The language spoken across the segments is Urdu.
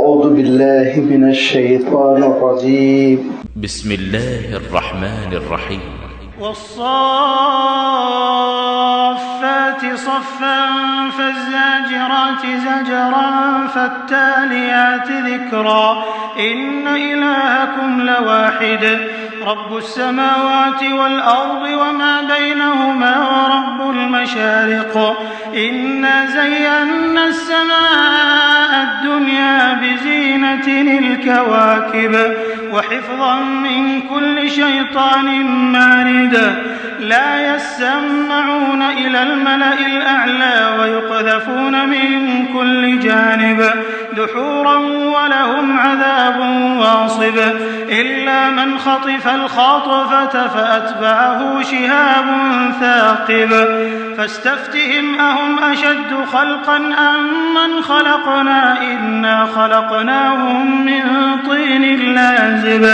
أعوذ بالله من الشيطان الرجيم بسم الله الرحمن الرحيم والصافات صفا فالزاجرات زجرا فالتاليات ذكرا إن إلهكم لواحد رب السماوات والأرض وما بينهما ورب المشارق إنا زينا السماء الدنيا بزينة الكواكب وحفظا من كل شيطان مارد لا يسمعون إلى الملأ الأعلى ويقذفون من كل جانب دحورا ولهم عذاب واصب إلا من خطف الخطفة فأتبعه شهاب ثاقب فاستفتهم أهم أشد خلقا أم من خلقنا إنا خلقناهم من طين لازب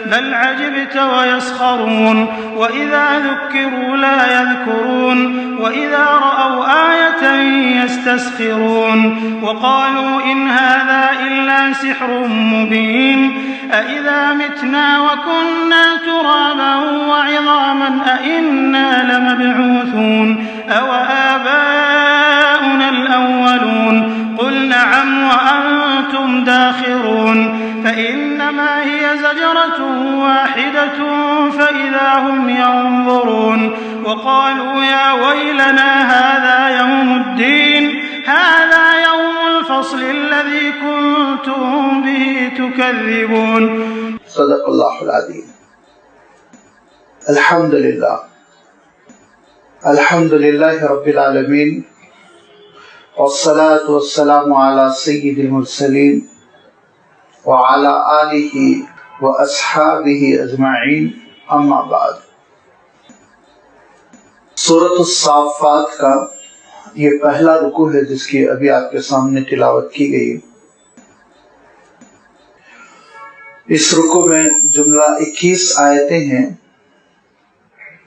بل عجبت ويسخرون وإذا ذكروا لا يذكرون وإذا رأوا آية يستسخرون وقالوا إن هذا إلا سحر مبين أإذا متنا وكنا ترابا وعظاما أإنا لمبعوثون أو آباؤنا الأولون قل نعم وأنتم داخرون فإنما هي زجرة واحدة فإذا هم ينظرون وقالوا يا ويلنا هذا يوم الدين هذا يوم الفصل الذي كنتم به تكذبون صدق الله العظيم. الحمد لله رب العالمين والصلاة والسلام على سيد المرسلين وعلى آلہ واصحابہ اجمعین اما بعد. سورۃ الصافات کا یہ پہلا رکوع ہے جس کی ابھی آپ کے سامنے تلاوت کی گئی. اس رکوع میں جملہ 21 آیتیں ہیں،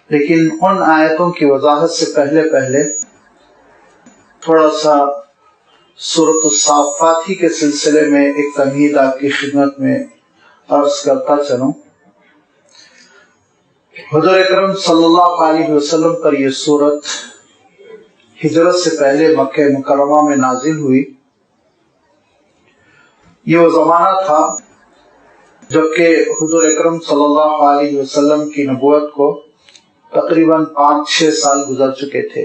لیکن ان آیتوں کی وضاحت سے پہلے تھوڑا سا سورۃ الصافات ہی کے سلسلے میں ایک تمہید آپ کی خدمت میں عرض کرتا چلوں. حضور اکرم صلی اللہ علیہ وسلم پر یہ سورت ہجرت سے پہلے مکہ مکرمہ میں نازل ہوئی. یہ وہ زمانہ تھا جبکہ حضور اکرم صلی اللہ علیہ وسلم کی نبوت کو تقریباً 5-6 سال گزر چکے تھے.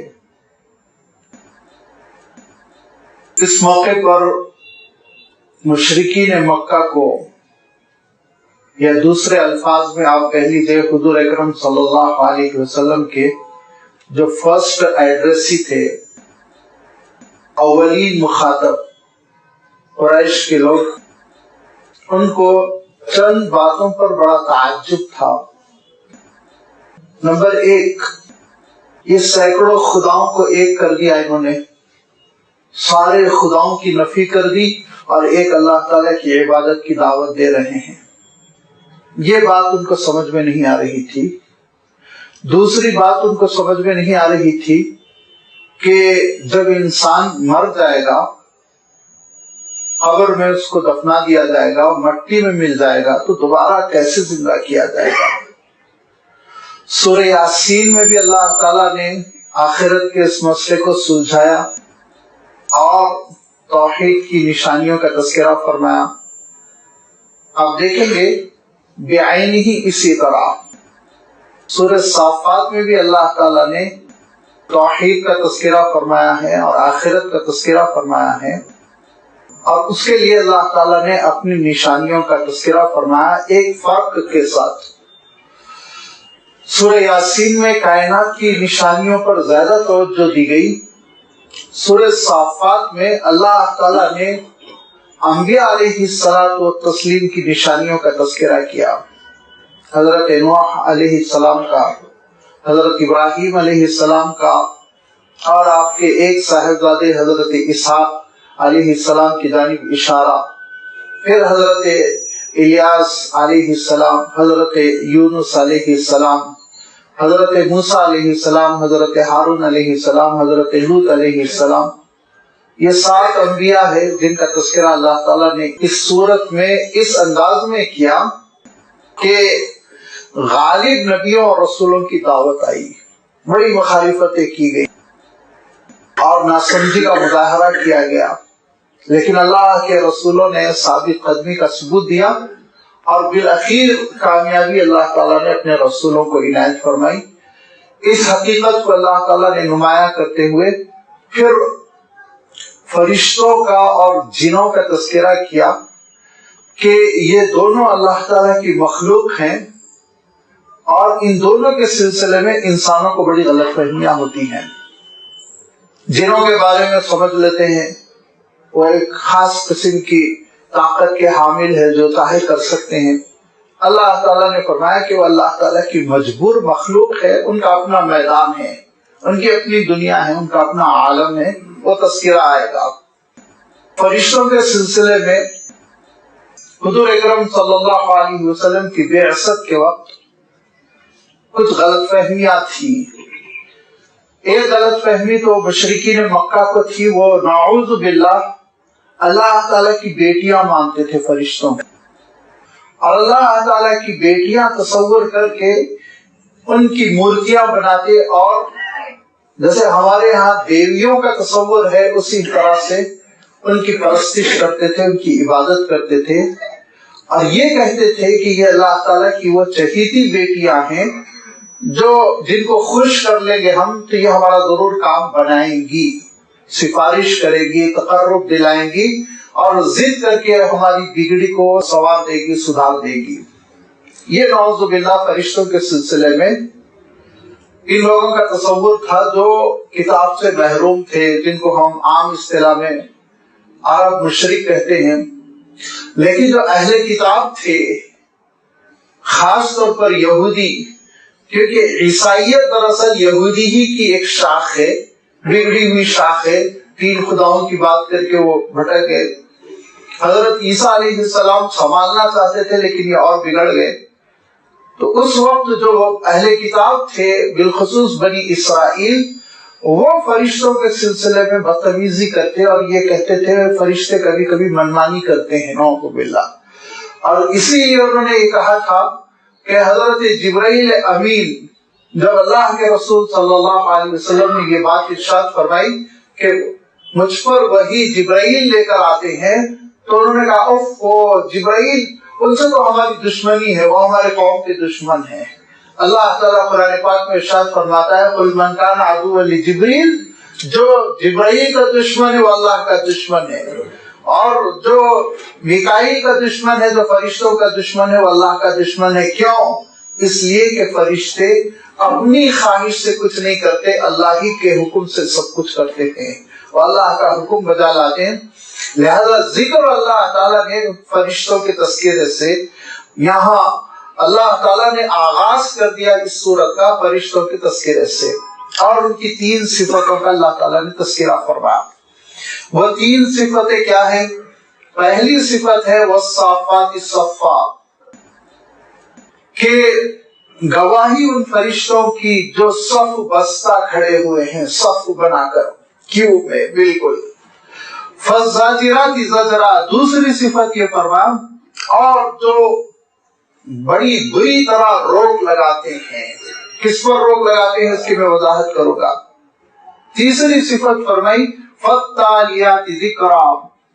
اس موقع پر مشرکین مکہ کو، یا دوسرے الفاظ میں آپ کہہ لیجیے حضور اکرم صلی اللہ علیہ وسلم کے جو فرسٹ ایڈریسی تھے، اولین مخاطب قریش کے لوگ، ان کو چند باتوں پر بڑا تعجب تھا. نمبر 1، یہ سینکڑوں خداؤں کو ایک کر دیا انہوں نے، سارے خداؤں کی نفی کر دی اور ایک اللہ تعالیٰ کی عبادت کی دعوت دے رہے ہیں. یہ بات ان کو سمجھ میں نہیں آ رہی تھی. دوسری بات ان کو سمجھ میں نہیں آ رہی تھی کہ جب انسان مر جائے گا، قبر میں اس کو دفنا دیا جائے گا، مٹی میں مل جائے گا، تو دوبارہ کیسے زندہ کیا جائے گا. سورہ یاسین میں بھی اللہ تعالیٰ نے آخرت کے اس مسئلے کو سلجھایا اور توحید کی نشانیوں کا تذکرہ فرمایا. آپ دیکھیں گے بعینہ ہی اسی طرح سورہ صافات میں بھی اللہ تعالیٰ نے توحید کا تذکرہ فرمایا ہے اور آخرت کا تذکرہ فرمایا ہے، اور اس کے لیے اللہ تعالیٰ نے اپنی نشانیوں کا تذکرہ فرمایا ایک فرق کے ساتھ. سورہ یاسین میں کائنات کی نشانیوں پر زیادہ توجہ دی گئی. سورہ صافات میں اللہ تعالیٰ نے انبیاء علیہ الصلوۃ والتسلیم کی نشانیوں کا تذکرہ کیا. حضرت نوح علیہ السلام کا، حضرت ابراہیم علیہ السلام کا، اور آپ کے ایک صاحبزادے حضرت اسحاق علیہ السلام کی جانب اشارہ. پھر حضرت الیاس علیہ السلام، حضرت یونس علیہ السلام، حضرت موسیٰ علیہ السلام، حضرت ہارون علیہ السلام، حضرت لوط علیہ السلام. یہ 7 انبیاء ہے جن کا تذکرہ اللہ تعالیٰ نے اس صورت میں اس انداز میں کیا کہ غالب نبیوں اور رسولوں کی دعوت آئی، بڑی مخالفتیں کی گئی اور ناسمجھی کا مظاہرہ کیا گیا، لیکن اللہ کے رسولوں نے ثابت قدمی کا ثبوت دیا اور بالآخر کامیابی اللہ تعالیٰ نے اپنے رسولوں کو عنایت فرمائی۔ اس حقیقت کو اللہ تعالیٰ نے نمایاں کرتے ہوئے پھر فرشتوں کا اور جنوں کا تذکرہ کیا کہ یہ دونوں اللہ تعالیٰ کی مخلوق ہیں اور ان دونوں کے سلسلے میں انسانوں کو بڑی غلط فہمیاں ہوتی ہیں۔ جنوں کے بارے میں سمجھ لیتے ہیں وہ ایک خاص قسم کی طاقت کے حامل ہے جو چاہے کر سکتے ہیں۔ اللہ تعالیٰ نے فرمایا کہ وہ اللہ تعالیٰ کی مجبور مخلوق ہے، ان کا اپنا میدان ہے، ان کی اپنی دنیا ہے، ان کا اپنا عالم ہے، وہ تذکرہ آئے گا۔ فرشتوں کے سلسلے میں حضور اکرم صلی اللہ علیہ وسلم کی بعثت کے وقت کچھ غلط فہمیاں تھی۔ ایک غلط فہمی تو مشرکین مکہ کو تھی، وہ نعوذ باللہ اللہ تعالیٰ کی بیٹیاں مانتے تھے فرشتوں، اور اللہ تعالیٰ کی بیٹیاں تصور کر کے ان کی مورتیاں بناتے، اور جیسے ہمارے ہاں دیویوں کا تصور ہے اسی طرح سے ان کی پرستش کرتے تھے، ان کی عبادت کرتے تھے، اور یہ کہتے تھے کہ یہ اللہ تعالیٰ کی وہ چہیتی بیٹیاں ہیں جو جن کو خوش کر لیں گے ہم تو یہ ہمارا ضرور کام بنائیں گی، سفارش کرے گی، تقرب دلائیں گی اور ضد کر کے ہماری بگڑی کو سنوار دے گی، سدھار دے گی۔ یہ نعوذ باللہ فرشتوں کے سلسلے میں ان لوگوں کا تصور تھا جو کتاب سے محروم تھے، جن کو ہم عام اصطلاح میں عرب مشرک کہتے ہیں۔ لیکن جو اہل کتاب تھے، خاص طور پر یہودی، کیونکہ عیسائیت دراصل یہودی ہی کی ایک شاخ ہے، بگڑی ہوئی شاخ ہے، 3 خداؤں کی بات کر کے وہ بھٹک گئے۔ حضرت عیسیٰ علیہ السلام سنبھالنا چاہتے تھے لیکن یہ اور بگڑ گئے۔ تو اس وقت جو اہل کتاب تھے، بالخصوص بنی اسرائیل، وہ فرشتوں کے سلسلے میں بدتمیزی کرتے اور یہ کہتے تھے فرشتے کبھی کبھی منمانی کرتے ہیں، نعوذ باللہ۔ اور اسی لیے انہوں نے یہ کہا تھا کہ حضرت جبرائیل امین، جب اللہ کے رسول صلی اللہ علیہ وسلم نے یہ بات ارشاد فرمائی کہ مجھ پر وہی جبرائیل لے کر آتے ہیں، تو انہوں نے کہا اوف، وہ جبرائیل، ان سے تو ہماری دشمنی ہے، وہ ہمارے قوم کے دشمن ہیں۔ اللہ تعالیٰ قرآن پاک میں ارشاد فرماتا ہے قل من کان عدوا لجبریل، جو جبرائیل کا دشمن ہے وہ اللہ کا دشمن ہے، اور جو میکائیل کا دشمن ہے، جو فرشتوں کا دشمن ہے، وہ اللہ کا دشمن ہے۔ کیوں؟ اس لیے کہ فرشتے اپنی خواہش سے کچھ نہیں کرتے، اللہ ہی کے حکم سے سب کچھ کرتے ہیں، وہ اللہ کا حکم بجا لاتے ہیں۔ لہذا ذکر اللہ تعالیٰ نے فرشتوں کے تذکرے سے، یہاں اللہ تعالیٰ نے آغاز کر دیا اس سورت کا فرشتوں کے تذکرے سے، اور ان کی 3 صفتوں کا اللہ تعالیٰ نے تذکرہ فرمایا۔ وہ 3 صفتیں کیا ہیں؟ پہلی صفت ہے والصافات صفا، کہ گواہی ان فرشتوں کی جو صف بستہ کھڑے ہوئے ہیں، صف بنا کر کیو میں بالکل۔ فالزاجرات زجرا، دوسری صفت یہ فرمایا، اور جو بڑی بری طرح روک لگاتے ہیں۔ کس پر روک لگاتے ہیں اس کی میں وضاحت کروں گا۔ تیسری صفت فرمائی فالتالیات ذکرا،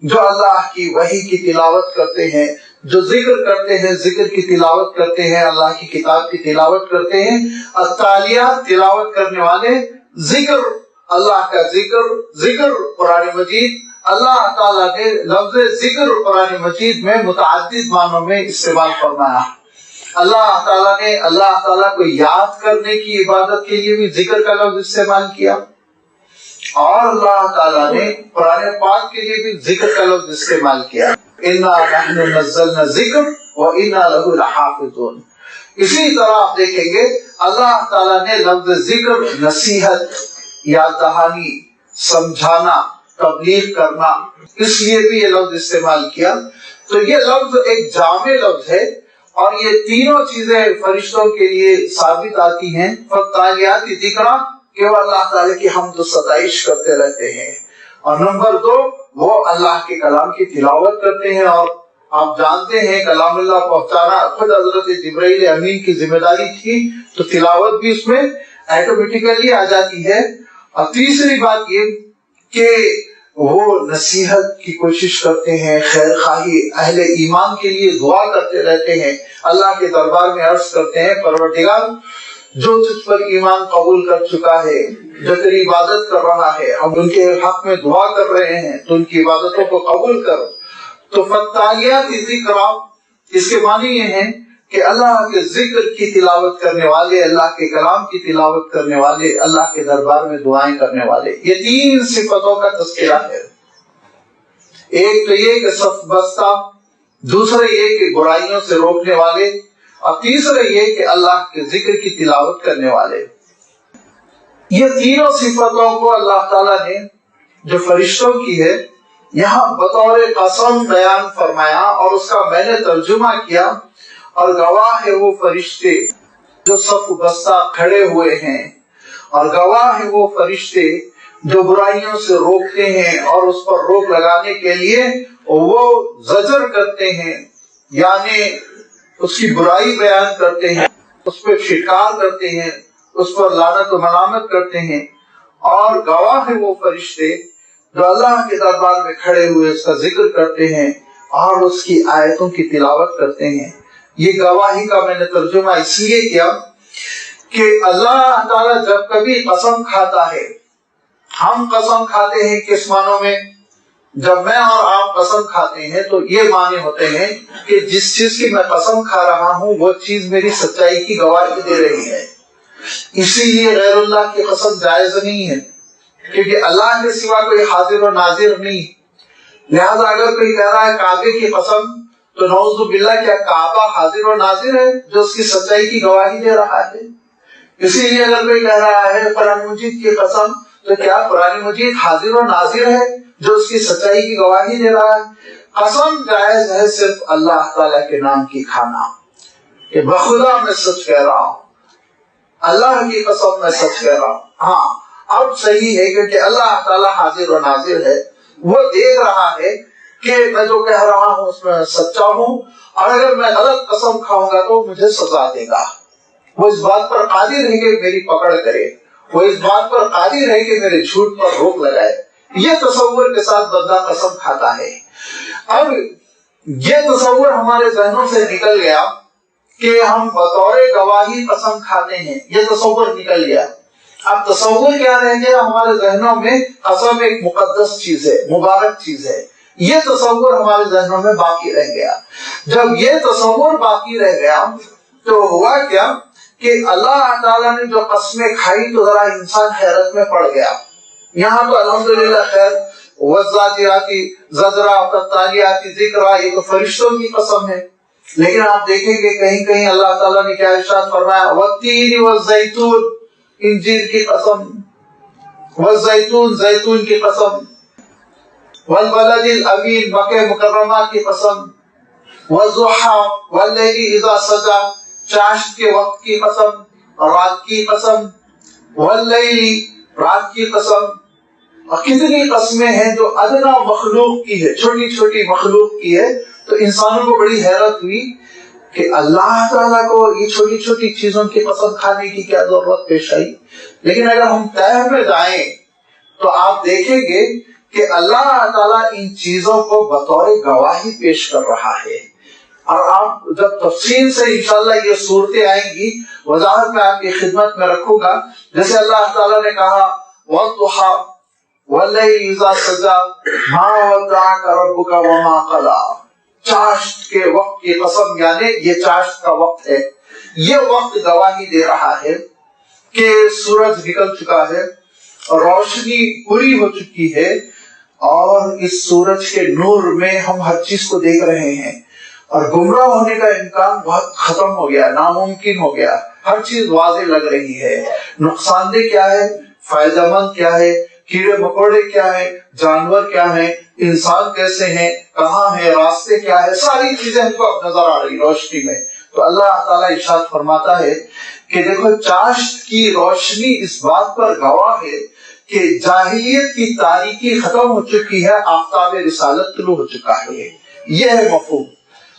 جو اللہ کی وحی کی تلاوت کرتے ہیں، جو ذکر کرتے ہیں، ذکر کی تلاوت کرتے ہیں، اللہ کی کتاب کی تلاوت کرتے ہیں۔ التالیات، تلاوت کرنے والے، ذکر، اللہ کا ذکر، ذکر قرآن مجید۔ اللہ تعالیٰ نے لفظ ذکر قرآن مجید میں متعدد معنوں میں استعمال فرمایا۔ اللہ تعالیٰ کو یاد کرنے کی عبادت کے لیے بھی ذکر کا لفظ استعمال کیا، اور اللہ تعالیٰ نے قرآن پاک کے لیے بھی ذکر کا لفظ استعمال کیا۔ اِنَّا نَحْنُ نَزَّلْنَا الذِّکْرَ وَإِنَّا لَهُ لَحَافِظُونَ۔ اسی طرح آپ دیکھیں گے اللہ تعالیٰ نے لفظ ذکر نصیحت، یاد دہانی، سمجھانا، تبلیغ کرنا، اس لیے بھی یہ لفظ استعمال کیا۔ تو یہ لفظ ایک جامع لفظ ہے، اور یہ تینوں چیزیں فرشتوں کے لیے ثابت آتی ہیں۔ فالتالیات ذکرا، کہ وہ اللہ تعالیٰ کی حمد و ستائش کرتے رہتے ہیں، اور نمبر 2 وہ اللہ کے کلام کی تلاوت کرتے ہیں. اور آپ جانتے ہیں کلام اللہ پہنچانا خود حضرت جبرائیل امین کی ذمہ داری تھی, تو تلاوت بھی اس میں آٹومیٹیکلی آ جاتی ہے. اور تیسری بات یہ کہ وہ نصیحت کی کوشش کرتے ہیں, خیر خواہی اہل ایمان کے لیے دعا کرتے رہتے ہیں, اللہ کے دربار میں عرض کرتے ہیں پروردگار جو تجھ پر ایمان قبول کر چکا ہے, جو تیری عبادت کر رہا ہے, ہم ان کے حق میں دعا کر رہے ہیں تو ان کی عبادتوں کو قبول کر. تو فتالیات ذکر, اس کے معنی یہ ہیں کہ اللہ کے ذکر کی تلاوت کرنے والے, اللہ کے کلام کی تلاوت کرنے والے, اللہ کے دربار میں دعائیں کرنے والے. یہ 3 صفتوں کا تذکرہ ہے. ایک تو یہ کہ صف بستہ, دوسرے یہ کہ برائیوں سے روکنے والے, اور تیسرے یہ کہ اللہ کے ذکر کی تلاوت کرنے والے. یہ تینوں صفتوں کو اللہ تعالیٰ نے جو فرشتوں کی ہے یہاں بطور قسم بیان فرمایا, اور اس کا میں نے ترجمہ کیا. اور گواہ ہے وہ فرشتے جو صف بستہ کھڑے ہوئے ہیں, اور گواہ ہے وہ فرشتے جو برائیوں سے روکتے ہیں اور اس پر روک لگانے کے لیے وہ زجر کرتے ہیں, یعنی اس کی برائی بیان کرتے ہیں, اس پہ فٹکار کرتے ہیں, اس پر لعنت و ملامت کرتے ہیں. اور گواہ ہے وہ فرشتے جو اللہ کے دربار میں کھڑے ہوئے اس کا ذکر کرتے ہیں اور اس کی آیتوں کی تلاوت کرتے ہیں. یہ گواہی کا میں نے ترجمہ اس لیے کیا کہ اللہ تعالیٰ جب کبھی قسم کھاتا ہے, ہم قسم کھاتے ہیں کس معنوں میں, جب میں اور آپ قسم کھاتے ہیں تو یہ معنی ہوتے ہیں کہ جس چیز کی میں قسم کھا رہا ہوں وہ چیز میری سچائی کی گواہی دے رہی ہے. اسی لیے غیر اللہ کی قسم جائز نہیں ہے, کیونکہ اللہ کے سوا کوئی حاضر و ناظر نہیں. لہذا اگر کوئی کہہ رہا ہے کعبے کی قسم, تو نعوذ باللہ کیا کعبہ حاضر و ناظر ہے جو اس کی سچائی کی گواہی دے رہا ہے؟ اسی لیے اگر کوئی کہہ رہا ہے قرآن مجید کی قسم, تو کیا قرآن مجید حاضر و ناظر ہے جو اس کی سچائی کی گواہی دے رہا ہے؟ قسم جائز ہے صرف اللہ تعالیٰ کے نام کی کھانا, کہ بخدا میں سچ کہہ رہا ہوں, اللہ کی قسم میں سچ کہہ رہا ہوں. ہاں اب صحیح ہے کیونکہ اللہ تعالیٰ حاضر و ناظر ہے, وہ دیکھ رہا ہے کہ میں جو کہہ رہا ہوں اس میں سچا ہوں, اور اگر میں غلط قسم کھاؤں گا تو مجھے سزا دے گا. وہ اس بات پر قادر ہے کہ میری پکڑ کرے, وہ اس بات پر قادر ہے کہ میرے جھوٹ پر روک لگائے. یہ تصور کے ساتھ بندہ قسم کھاتا ہے. اب یہ تصور ہمارے ذہنوں سے نکل گیا کہ ہم بطور گواہی قسم کھاتے ہیں, یہ تصور نکل گیا. اب تصور کیا رہ گیا ہمارے ذہنوں میں؟ قسم ایک مقدس چیز ہے, مبارک چیز ہے. یہ تصور ہمارے ذہنوں میں باقی رہ گیا. جب یہ تصور باقی رہ گیا تو ہوا کیا کہ اللہ تعالیٰ نے جو قسمیں کھائی تو ذرا انسان حیرت میں پڑ گیا. یہاں تو الحمدللہ خیر, وَالزَّاجِرَاتِ زَجْرًا فَالتَّالِيَاتِ ذِكْرًا, یہ تو فرشتوں کی قسم ہے. لیکن آپ دیکھیں گے کہیں کہیں اللہ تعالیٰ نے کیا ارشاد فرمایا, وَالتِّينِ وَالزَّيْتُونِ, انجیر کی قسم, وَالزَّيْتُونِ زیتون کی قسم, وَالْبَلَدِ الْأَمِينِ مکہ مکرمہ کی قسم, وَالضُّحَىٰ وَاللَّيْلِ إِذَا سَجَىٰ چاشت کے وقت کی قسم, رات کی قسم, وَاللَّيْلِ رات کی قسم. اور کتنی قسمیں ہیں جو ادنا مخلوق کی ہے, چھوٹی چھوٹی مخلوق کی ہے. تو انسانوں کو بڑی حیرت ہوئی کہ اللہ تعالیٰ کو یہ چھوٹی چھوٹی چیزوں کی قسم کھانے کی کیا ضرورت پیش آئی. لیکن اگر ہم تہہ میں جائیں تو آپ دیکھیں گے کہ اللہ تعالیٰ ان چیزوں کو بطور گواہی پیش کر رہا ہے. اور آپ جب تفصیل سے انشاءاللہ یہ صورتیں آئیں گی, وضاحت میں آپ کی خدمت میں رکھوں گا. جیسے اللہ تعالیٰ نے کہا وَالضُّحَىٰ وَاللَّيْلِ إِذَا سَجَىٰ مَا وَدَّعَكَ رَبُّكَ وَمَا قَلَىٰ, چاشت کے وقت کی قسم, یعنی یہ چاشت کا وقت ہے. یہ وقت گواہی دے رہا ہے کہ سورج نکل چکا ہے, روشنی پوری ہو چکی ہے, اور اس سورج کے نور میں ہم ہر چیز کو دیکھ رہے ہیں, اور گمراہ ہونے کا امکان بہت ختم ہو گیا, ناممکن ہو گیا. ہر چیز واضح لگ رہی ہے. نقصان دہ کیا ہے, فائدہ مند کیا ہے, کیڑے مکوڑے کیا ہیں, جانور کیا ہیں, انسان کیسے ہیں, کہاں ہیں, راستے کیا ہے, ساری چیزیں ہم کو اب نظر آ رہی روشنی میں. تو اللہ تعالیٰ ارشاد فرماتا ہے کہ دیکھو چاشت کی روشنی اس بات پر گواہ ہے کہ جاہلیت کی تاریکی ختم ہو چکی ہے، آفتاب رسالت طلوع ہو چکا ہے. یہ ہے مفہوم.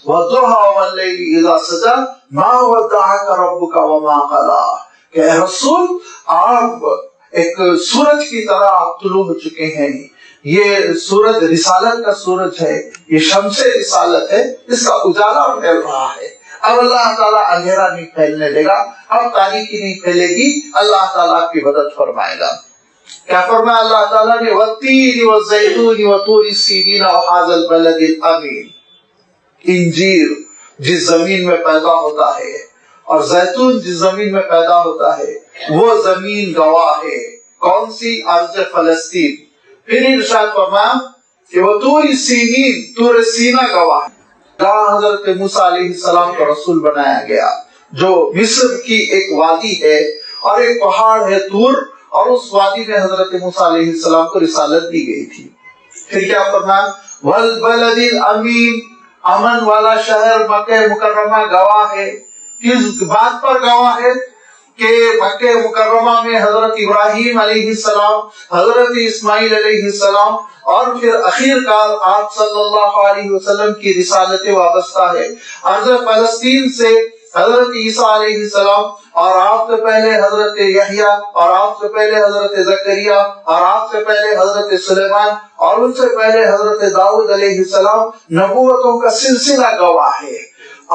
وَالضُّحَىٰ وَاللَّيْلِ إِذَا سَجَىٰ مَا وَدَّعَكَ رَبُّكَ وَمَا قَلَىٰ. کہ اے رسول آپ ایک سورج کی طرح آپ طلوع ہو چکے ہیں. یہ سورج رسالت کا سورج ہے، یہ شمس رسالت ہے، اس کا اجالا پھیل رہا ہے. اب اللہ تعالیٰ اندھیرا نہیں پھیلنے دے گا، اب تاریکی نہیں پھیلے گی، اللہ تعالیٰ کی مدد فرمائے گا. کیا فرمایا اللہ تعالیٰ نے؟ وَالتِّينِ وَالزَّيْتُونِ وَطُورِ سِينِينَ وَهَٰذَا الْبَلَدِ الْأَمِينِ. انجیر جس زمین میں پیدا ہوتا ہے اور زیتون جس زمین میں پیدا ہوتا ہے وہ زمین گواہ ہے. کون سی؟ ارض فلسطین. پھر ارشاد فرمایا کہ وہ طور سینین، طور سینا گواہ ہے. جہاں حضرت موسیٰ علیہ السلام کو رسول بنایا گیا، جو مصر کی ایک وادی ہے اور ایک پہاڑ ہے طور، اور اس وادی میں حضرت موسیٰ علیہ السلام کو رسالت دی گئی تھی. پھر کیا فرمایا؟ والبلد الامین، امن والا شہر مکہ مکرمہ گواہ ہے. کس بات پر گواہ ہے؟ کہ مکہ مکرمہ میں حضرت ابراہیم علیہ السلام، حضرت اسماعیل علیہ السلام اور پھر اخیر کار آپ صلی اللہ علیہ وسلم کی رسالت وابستہ ہے. ارض فلسطین سے حضرت عیسیٰ علیہ السلام، اور آپ سے پہلے حضرت یحییٰ، اور آپ سے پہلے حضرت زکریا، اور آپ سے پہلے حضرت سلیمان، اور ان سے پہلے حضرت داؤد علیہ السلام، نبوتوں کا سلسلہ گواہ ہے.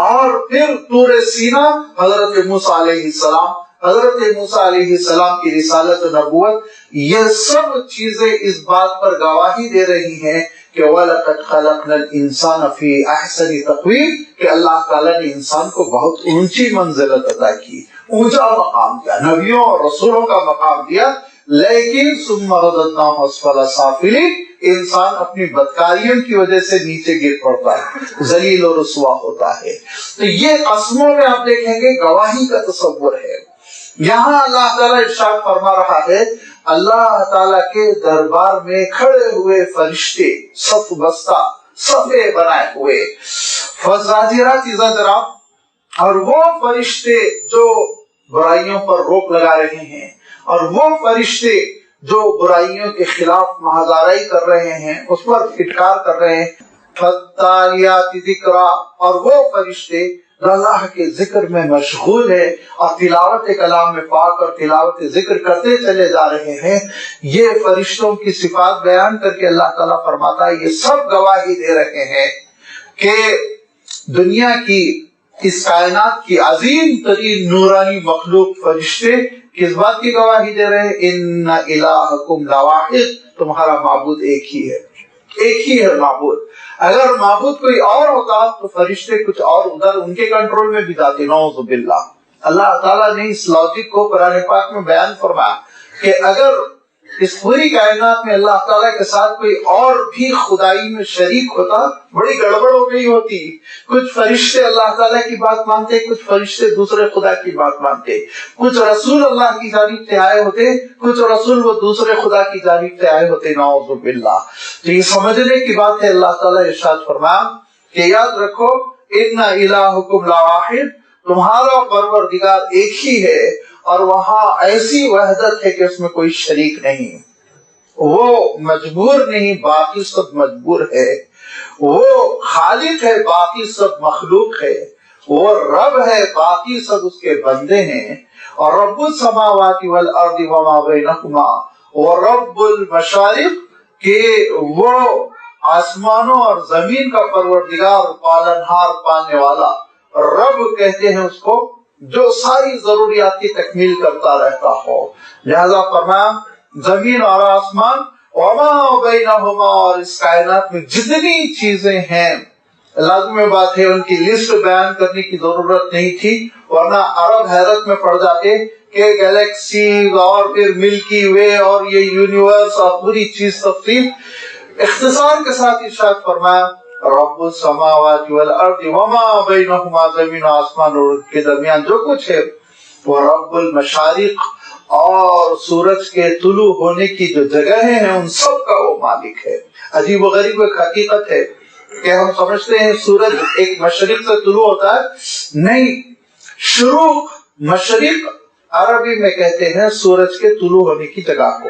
اور پھر طور سینا حضرت موسیٰ علیہ السلام، حضرت موسیٰ علیہ السلام کی رسالت و نبوت، یہ سب چیزیں اس بات پر گواہی دے رہی ہیں کہ وَلَقَدْ خَلَقْنَا الْإِنسَانَ فِي أَحْسَنِ تَقْوِيمٍ، کہ اللہ تعالیٰ نے انسان کو بہت اونچی منزلت عطا کی، اونچا مقام دیا، نبیوں اور رسولوں کا مقام دیا. لیکن ثُمَّ رَدَدْنَاهُ أَسْفَلَ سَافِلِينَ، انسان اپنی بدکاریوں کی وجہ سے نیچے گر پڑتا ہے، ذلیل و رسوا ہوتا ہے. تو یہ قسموں میں آپ دیکھیں گے گواہی کا تصور ہے. یہاں اللہ تعالیٰ ارشاد فرما رہا ہے، اللہ تعالیٰ کے دربار میں کھڑے ہوئے فرشتے، صف بستہ، صفے بنائے ہوئے، فزاجرات زجرا، اور وہ فرشتے جو برائیوں پر روک لگا رہے ہیں، اور وہ فرشتے جو برائیوں کے خلاف مہازارائی کر رہے ہیں، اس پر پھٹکار کر رہے ہیں. فالتالیات ذکرا، اور وہ فرشتے جو اللہ کے ذکر میں مشغول ہے اور تلاوت کلام میں پاک اور تلاوت ذکر کرتے چلے جا رہے ہیں. یہ فرشتوں کی صفات بیان کر کے اللہ تعالیٰ فرماتا ہے یہ سب گواہی دے رہے ہیں کہ دنیا کی، اس کائنات کی عظیم ترین نورانی مخلوق فرشتے کس بات کی گواہی دے رہے ہیں؟ ان الہکم لواحد، تمہارا معبود ایک ہی ہے، ایک ہی ہے معبود. اگر معبود کوئی اور ہوتا تو فرشتے کچھ اور ادھر ان کے کنٹرول میں بھی جاتے. نعوذ باللہ. اللہ تعالیٰ نے اس لاجک کو قرآن پاک میں بیان فرمایا کہ اگر اس پوری کائنات میں اللہ تعالیٰ کے ساتھ کوئی اور بھی خدائی میں شریک ہوتا، بڑی گڑبڑ ہو گئی ہوتی. کچھ فرشتے اللہ تعالیٰ کی بات مانتے، کچھ فرشتے دوسرے خدا کی بات مانتے، کچھ رسول اللہ کی جانب سے آئے ہوتے، کچھ رسول وہ دوسرے خدا کی جانب سے آئے ہوتے. نعوذ باللہ. تو یہ سمجھنے کی بات ہے. اللہ تعالیٰ ارشاد فرمایا کہ یاد رکھو ان الہکم لواحد، تمہارا پروردگار ایک ہی ہے، اور وہاں ایسی وحدت ہے کہ اس میں کوئی شریک نہیں. وہ مجبور نہیں، باقی سب مجبور ہے. وہ خالق ہے، باقی سب مخلوق ہے. وہ رب ہے، باقی سب اس کے بندے ہیں. اور رب السماوات والارض وما بینہما، اور رب المشارق، کہ وہ آسمانوں اور زمین کا پروردگار، پالنہار، پانے والا. رب کہتے ہیں اس کو جو ساری ضروریات کی تکمیل کرتا رہتا ہو. لہذا فرمایا زمین اور آسمان، وما بینہما، اور اس کائنات میں جتنی چیزیں ہیں، لازمی بات ہے ان کی لسٹ بیان کرنے کی ضرورت نہیں تھی، ورنہ عرب حیرت میں پڑ جاتے کہ گلیکسیز اور پھر ملکی وے اور یہ یونیورس اور پوری چیز تفصیل. اختصار کے ساتھ ارشاد فرمایا رب السماوات والارض وما بینہما، زمین و آسمان اور کے درمیان جو کچھ ہے. وہ رب المشارق، اور سورج کے طلوع ہونے کی جو جگہیں ہیں ان سب کا وہ مالک ہے. عجیب و غریب ایک حقیقت ہے کہ ہم سمجھتے ہیں سورج ایک مشرق سے طلوع ہوتا ہے. نہیں، شروق، مشرق عربی میں کہتے ہیں سورج کے طلوع ہونے کی جگہ کو.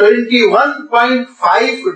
21.5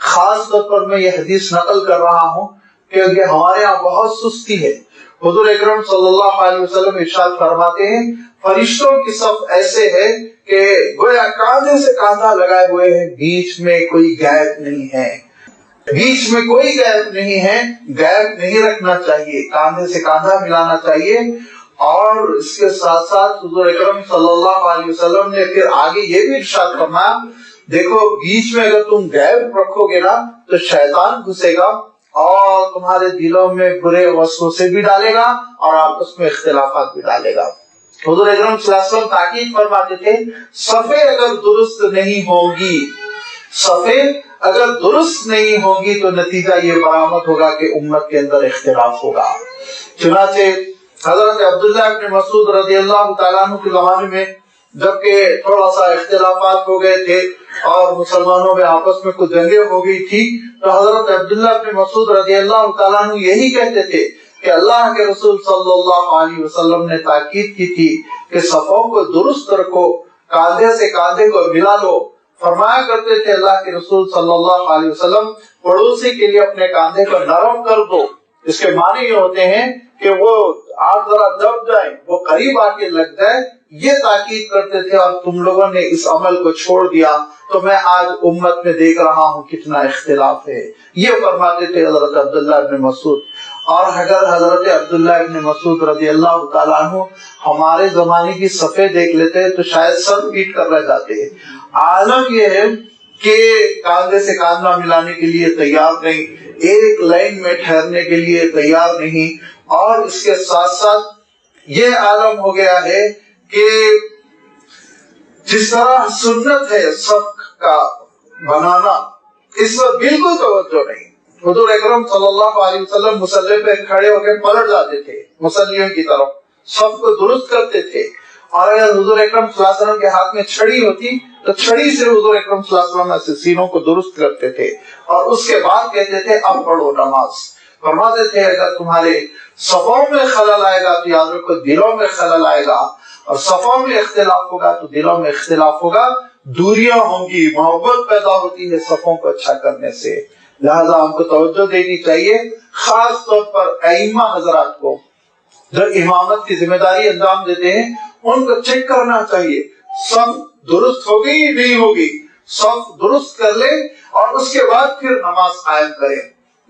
خاص طور پر میں یہ حدیث نقل کر رہا ہوں کیونکہ ہمارے یہاں بہت سستی ہے. حضور اکرم صلی اللہ علیہ وسلم ارشاد فرماتے ہیں فرشتوں کی صف ایسے ہے کہ گویا کاندھے سے کاندھا لگائے ہوئے ہیں, بیچ میں کوئی گیپ نہیں ہے, بیچ میں کوئی گیپ نہیں ہے. گیپ نہیں رکھنا چاہیے, کاندھے سے کاندھا ملانا چاہیے. اور اس کے ساتھ ساتھ حضور اکرم صلی اللہ علیہ وسلم نے پھر آگے یہ بھی ارشاد فرمایا دیکھو بیچ میں اگر تم گیپ رکھو گے نا تو شیطان گھسے گا اور تمہارے دلوں میں برے وسوسے بھی ڈالے گا اور آپس میں اختلافات بھی ڈالے گا. حضور اکرم صلی اللہ علیہ وسلم تاکید فرماتے تھے صفیں اگر درست نہیں ہوگی, صفیں اگر درست نہیں ہوگی تو نتیجہ یہ برآمد ہوگا کہ امت کے اندر اختلاف ہوگا. چنانچہ حضرت عبداللہ ابن مسعود رضی اللہ تعالیٰ عنہ کے زمانے میں جبکہ تھوڑا سا اختلافات ہو گئے تھے اور مسلمانوں میں آپس میں کچھ جنگیں ہو گئی تھی, تو حضرت عبداللہ ابن مسعود رضی اللہ تعالیٰ عنہ یہی کہتے تھے کہ اللہ کے رسول صلی اللہ علیہ وسلم نے تاکید کی تھی کہ صفوں کو درست رکھو, کاندھے سے کاندھے کو ملا لو. فرمایا کرتے تھے اللہ کے رسول صلی اللہ علیہ وسلم پڑوسی کے لیے اپنے کاندھے کو نرم کر دو. اس کے معنی یہ ہوتے ہیں کہ وہ آپ ذرا دب جائیں, وہ قریب آ کے لگ جائے, یہ تاکید کرتے تھے. اور تم لوگوں نے اس عمل کو چھوڑ دیا تو میں آج امت میں دیکھ رہا ہوں کتنا اختلاف ہے. یہ فرماتے تھے حضرت عبداللہ ابن مسعود. اور اگر حضرت عبداللہ ابن مسعود رضی اللہ تعالیٰ عنہ ہمارے زمانے کی صفیں دیکھ لیتے تو شاید سر پیٹ کر رہ جاتے. عالم یہ ہے کہ کاندھے سے کاندھا ملانے کے لیے تیار نہیں, ایک لائن میں ٹھہرنے کے لیے تیار نہیں. اور اس کے ساتھ ساتھ یہ عالم ہو گیا ہے کہ جس طرح سنت ہے صف کا بنانا, اس پر بالکل توجہ نہیں. حضور اکرم صلی اللہ علیہ وسلم مصلی پہ کھڑے ہو کے پلٹ جاتے تھے مصلیوں کی طرف, صف کو درست کرتے تھے. اور اگر حضور اکرم صلی اللہ علیہ وسلم کے ہاتھ میں چھڑی ہوتی تو چھڑی سے حضور اکرم صلی اللہ علیہ وسلم ایسے سینوں کو درست کرتے تھے. اور اس کے بعد کہتے تھے اب پڑھو نماز. فرماتے تھے اگر تمہارے صفوں میں خلل آئے گا تو یاد رکھو دلوں میں خلل آئے گا, اور صفوں میں اختلاف ہوگا تو دلوں میں اختلاف ہوگا, دوریاں ہوں گی, محبت پیدا ہوتی ہے صفوں کو اچھا کرنے سے. لہذا ہم کو توجہ دینی چاہیے, خاص طور پر ائمہ حضرات کو جو امامت کی ذمہ داری انجام دیتے ہیں ان کو چیک کرنا چاہیے صف درست ہوگی نہیں ہوگی. صف درست کر لیں اور اس کے بعد پھر نماز قائم کریں.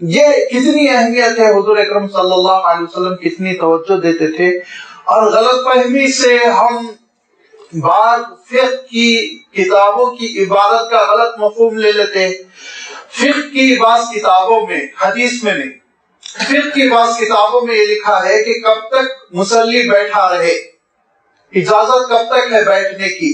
یہ کتنی اہمیت ہے, حضور اکرم صلی اللہ علیہ وسلم کتنی توجہ دیتے تھے. اور غلط فہمی سے ہم بعض فقہ کی کتابوں کی عبادت کا غلط مفہوم لے لیتے ہیں. فقہ کی بعض کتابوں میں, حدیث میں نہیں, فقہ کی بعض کتابوں میں یہ لکھا ہے کہ کب تک مصلی بیٹھا رہے, اجازت کب تک ہے بیٹھنے کی.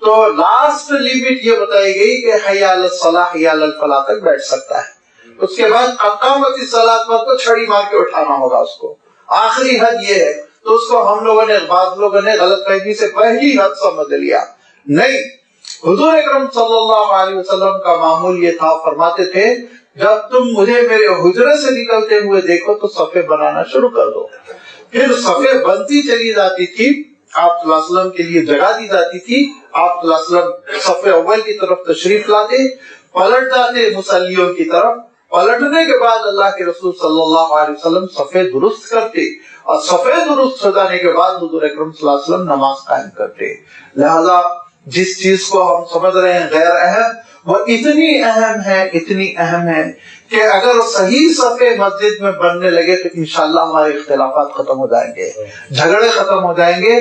تو لاسٹ لیمٹ یہ بتائی گئی کہ حی علی الصلاح حی علی الفلاح تک بیٹھ سکتا ہے. اس کے بعد اقامت الصلاۃ پر تو چھڑی مار کے اٹھانا ہوگا اس کو, آخری حد یہ ہے. تو اس کو ہم لوگوں نے, بعض لوگوں نے غلط فہمی سے پہلی حد سمجھ لیا. نہیں, حضور اکرم صلی اللہ علیہ وسلم کا معمول یہ تھا, فرماتے تھے جب تم مجھے میرے حجرے سے نکلتے ہوئے دیکھو تو صفیں بنانا شروع کر دو. پھر صفیں بنتی چلی جاتی تھی, آپ صلی اللہ علیہ وسلم کے لیے جگہ دی جاتی تھی. آپ صلی اللہ علیہ وسلم صف اول کی طرف تشریف لاتے, پلٹ جاتے مصلیوں کی طرف. پلٹنے کے بعد اللہ کے رسول صلی اللہ علیہ وسلم صفیں درست کرتے, اور صفیں درست ہو جانے کے بعد حضور اکرم صلی اللہ علیہ وسلم نماز قائم کرتے. لہذا جس چیز کو ہم سمجھ رہے ہیں غیر اہم, وہ اتنی اہم ہے, اتنی اہم ہے کہ اگر صحیح صفیں مسجد میں بننے لگے تو انشاءاللہ ہمارے اختلافات ختم ہو جائیں گے, جھگڑے ختم ہو جائیں گے.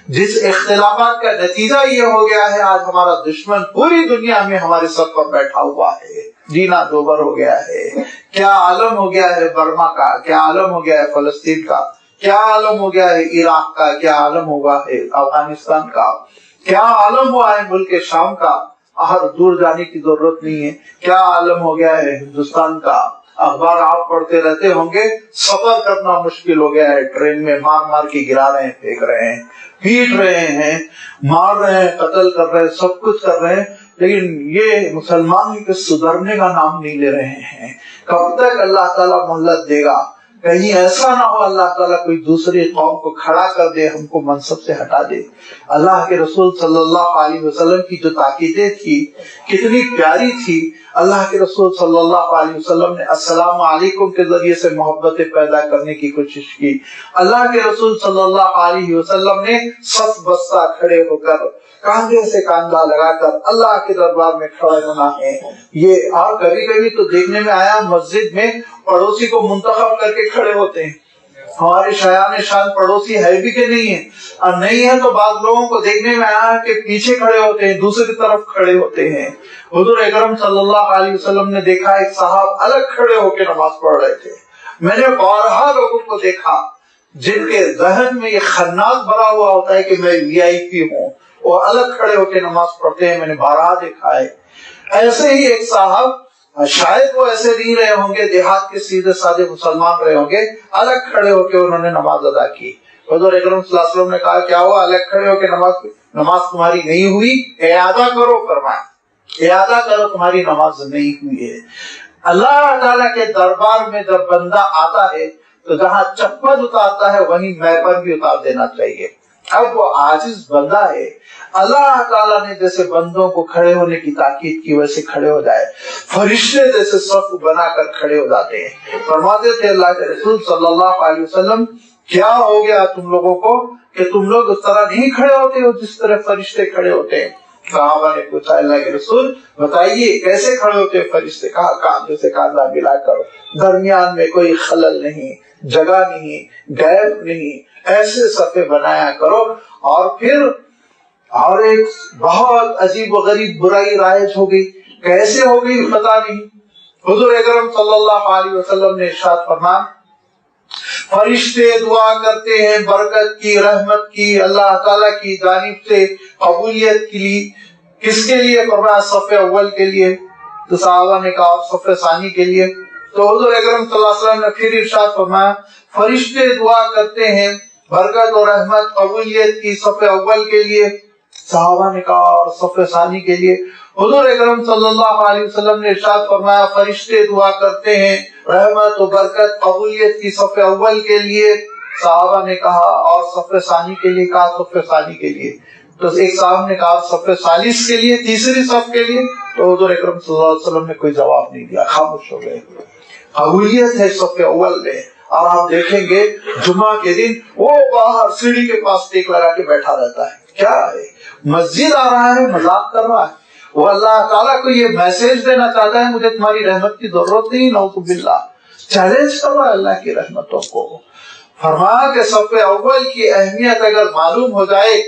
جس اختلافات کا نتیجہ یہ ہو گیا ہے آج ہمارا دشمن پوری دنیا میں ہمارے سر پر بیٹھا ہوا ہے, جینا دوبر ہو گیا ہے. کیا عالم ہو گیا ہے برما کا, کیا عالم ہو گیا ہے فلسطین کا, کیا عالم ہو گیا ہے عراق کا, کیا عالم ہوا ہے افغانستان کا, کیا عالم ہوا ہے ملک شام کا, ہر دور جانے کی ضرورت نہیں ہے. کیا عالم ہو گیا ہے ہندوستان کا, اخبار آپ پڑھتے رہتے ہوں گے, سفر کرنا مشکل ہو گیا ہے, ٹرین میں مار مار کے گرا رہے ہیں, پھینک رہے ہیں, پیٹ رہے ہیں, مار رہے ہیں, قتل کر رہے ہیں, سب کچھ کر رہے ہیں, لیکن یہ مسلمان کے سدھرنے کا نام نہیں لے رہے ہیں. کب تک اللہ تعالیٰ مہلت دے گا؟ کہیں ایسا نہ ہو اللہ تعالیٰ کوئی دوسری قوم کو کھڑا کر دے, ہم کو منصب سے ہٹا دے. اللہ کے رسول صلی اللہ علیہ وسلم کی جو تاکیدیں تھی کتنی پیاری تھی. اللہ کے رسول صلی اللہ علیہ وسلم نے السلام علیکم کے ذریعے سے محبتیں پیدا کرنے کی کوشش کی. اللہ کے رسول صلی اللہ علیہ وسلم نے صف بستہ کھڑے ہو کر کاندھے سے کاندھا لگا کر اللہ کے دربار میں کھڑے ہونا ہے. یہ اور کبھی کبھی تو دیکھنے میں آیا مسجد میں پڑوسی کو منتخب کر کے کھڑے ہوتے ہیں. ہمارے شایان شان پڑوسی ہے بھی کہ نہیں ہے, اور نہیں ہے تو بعض لوگوں کو دیکھنے میں آیا کہ پیچھے کھڑے ہوتے ہیں, دوسری طرف کھڑے ہوتے ہیں. حضور اکرم صلی اللہ علیہ وسلم نے دیکھا ایک صاحب الگ کھڑے ہو کے نماز پڑھ رہے تھے. میں نے بارہا لوگوں کو دیکھا جن کے ذہن میں یہ خناس بھرا ہوا ہوتا ہے کہ میں وی آئی پی ہوں, وہ الگ کھڑے ہو کے نماز پڑھتے ہیں. میں نے بارہا دیکھا ہے. ایسے ہی ایک صاحب, شاید وہ ایسے نہیں رہے ہوں گے, دیہات کے سیدھے سادے مسلمان رہے ہوں گے, الگ کھڑے ہو کے انہوں نے نماز ادا کی. حضور اکرم صلی اللہ علیہ وسلم نے کہا کیا ہوا الگ کھڑے ہو کے نماز تمہاری نہیں ہوئی, اعادہ کرو. فرمایا اعادہ کرو, تمہاری نماز نہیں ہوئی ہے. اللہ تعالیٰ کے دربار میں جب بندہ آتا ہے تو جہاں چپل اتارتا ہے وہیں میپر بھی اتار دینا چاہیے. اب وہ عاجز بندہ ہے, اللہ تعالیٰ نے جیسے بندوں کو کھڑے ہونے کی تاکید کی ویسے کھڑے ہو جائے. فرشتے جیسے صف بنا کر کھڑے ہو جاتے ہیں. فرماتے تھے اللہ کے رسول صلی اللہ علیہ وسلم کیا ہو گیا تم لوگوں کو کہ تم لوگ اس طرح نہیں کھڑے ہوتے ہو جس طرح فرشتے کھڑے ہوتے ہیں. صحابہ نے پوچھا اللہ کے رسول بتائیے کیسے کھڑے ہوتے ہیں فرشتے. کہا کاندھے سے کاندھا ملا کر, درمیان میں کوئی خلل نہیں, جگہ نہیں, گیپ نہیں, ایسے صفے بنایا کرو. اور پھر اور ایک بہت عجیب و غریب برائی رائج ہو گئی, کیسے ہو گئی پتا نہیں. حضور اکرم صلی اللہ علیہ وسلم نے ارشاد فرمایا فرشتے دعا کرتے ہیں برکت کی, رحمت کی, اللہ تعالیٰ کی جانب سے قبولیت کے لیے. کس کے لیے؟ فرمایا صف اول کے لیے. تو صحابہ نے کہا صف ثانی کے لیے. تو حضور اکرم صلی اللہ علیہ وسلم نے پھر ارشاد فرمایا فرشتے دعا کرتے ہیں برکت اور رحمت قبولیت کی صف اول کے لیے. صحابہ نے کہا اور صف ثانی کے لیے. حضور اکرم صلی اللہ علیہ وسلم نے ارشاد فرمایا فرشتے دعا کرتے ہیں رحمت و برکت قبولیت کی صف اول کے لیے. صحابہ نے کہا اور صف ثانی کے لیے. کہا صف ثانی کے لیے. تو ایک صاحب نے کہا صف ثالث کے لیے, تیسری صف کے لیے. تو حضور اکرم صلی اللہ علیہ وسلم نے کوئی جواب نہیں دیا, خاموش ہو گئے. قبولیت ہے صف اول میں. اور آپ دیکھیں گے جمعہ کے دن وہ باہر سیڑھی کے پاس ٹیک لگا کے بیٹھا رہتا ہے. کیا ہے, مسجد آ رہا ہے, مذاق کر رہا ہے. وہ اللہ تعالیٰ کو یہ میسج دینا چاہتا ہے مجھے تمہاری رحمت کی ضرورت نہیں. نعوذ باللہ, چیلنج کر رہا ہے اللہ کی رحمتوں کو. فرمایا کہ صف اول کی اہمیت اگر معلوم ہو جائے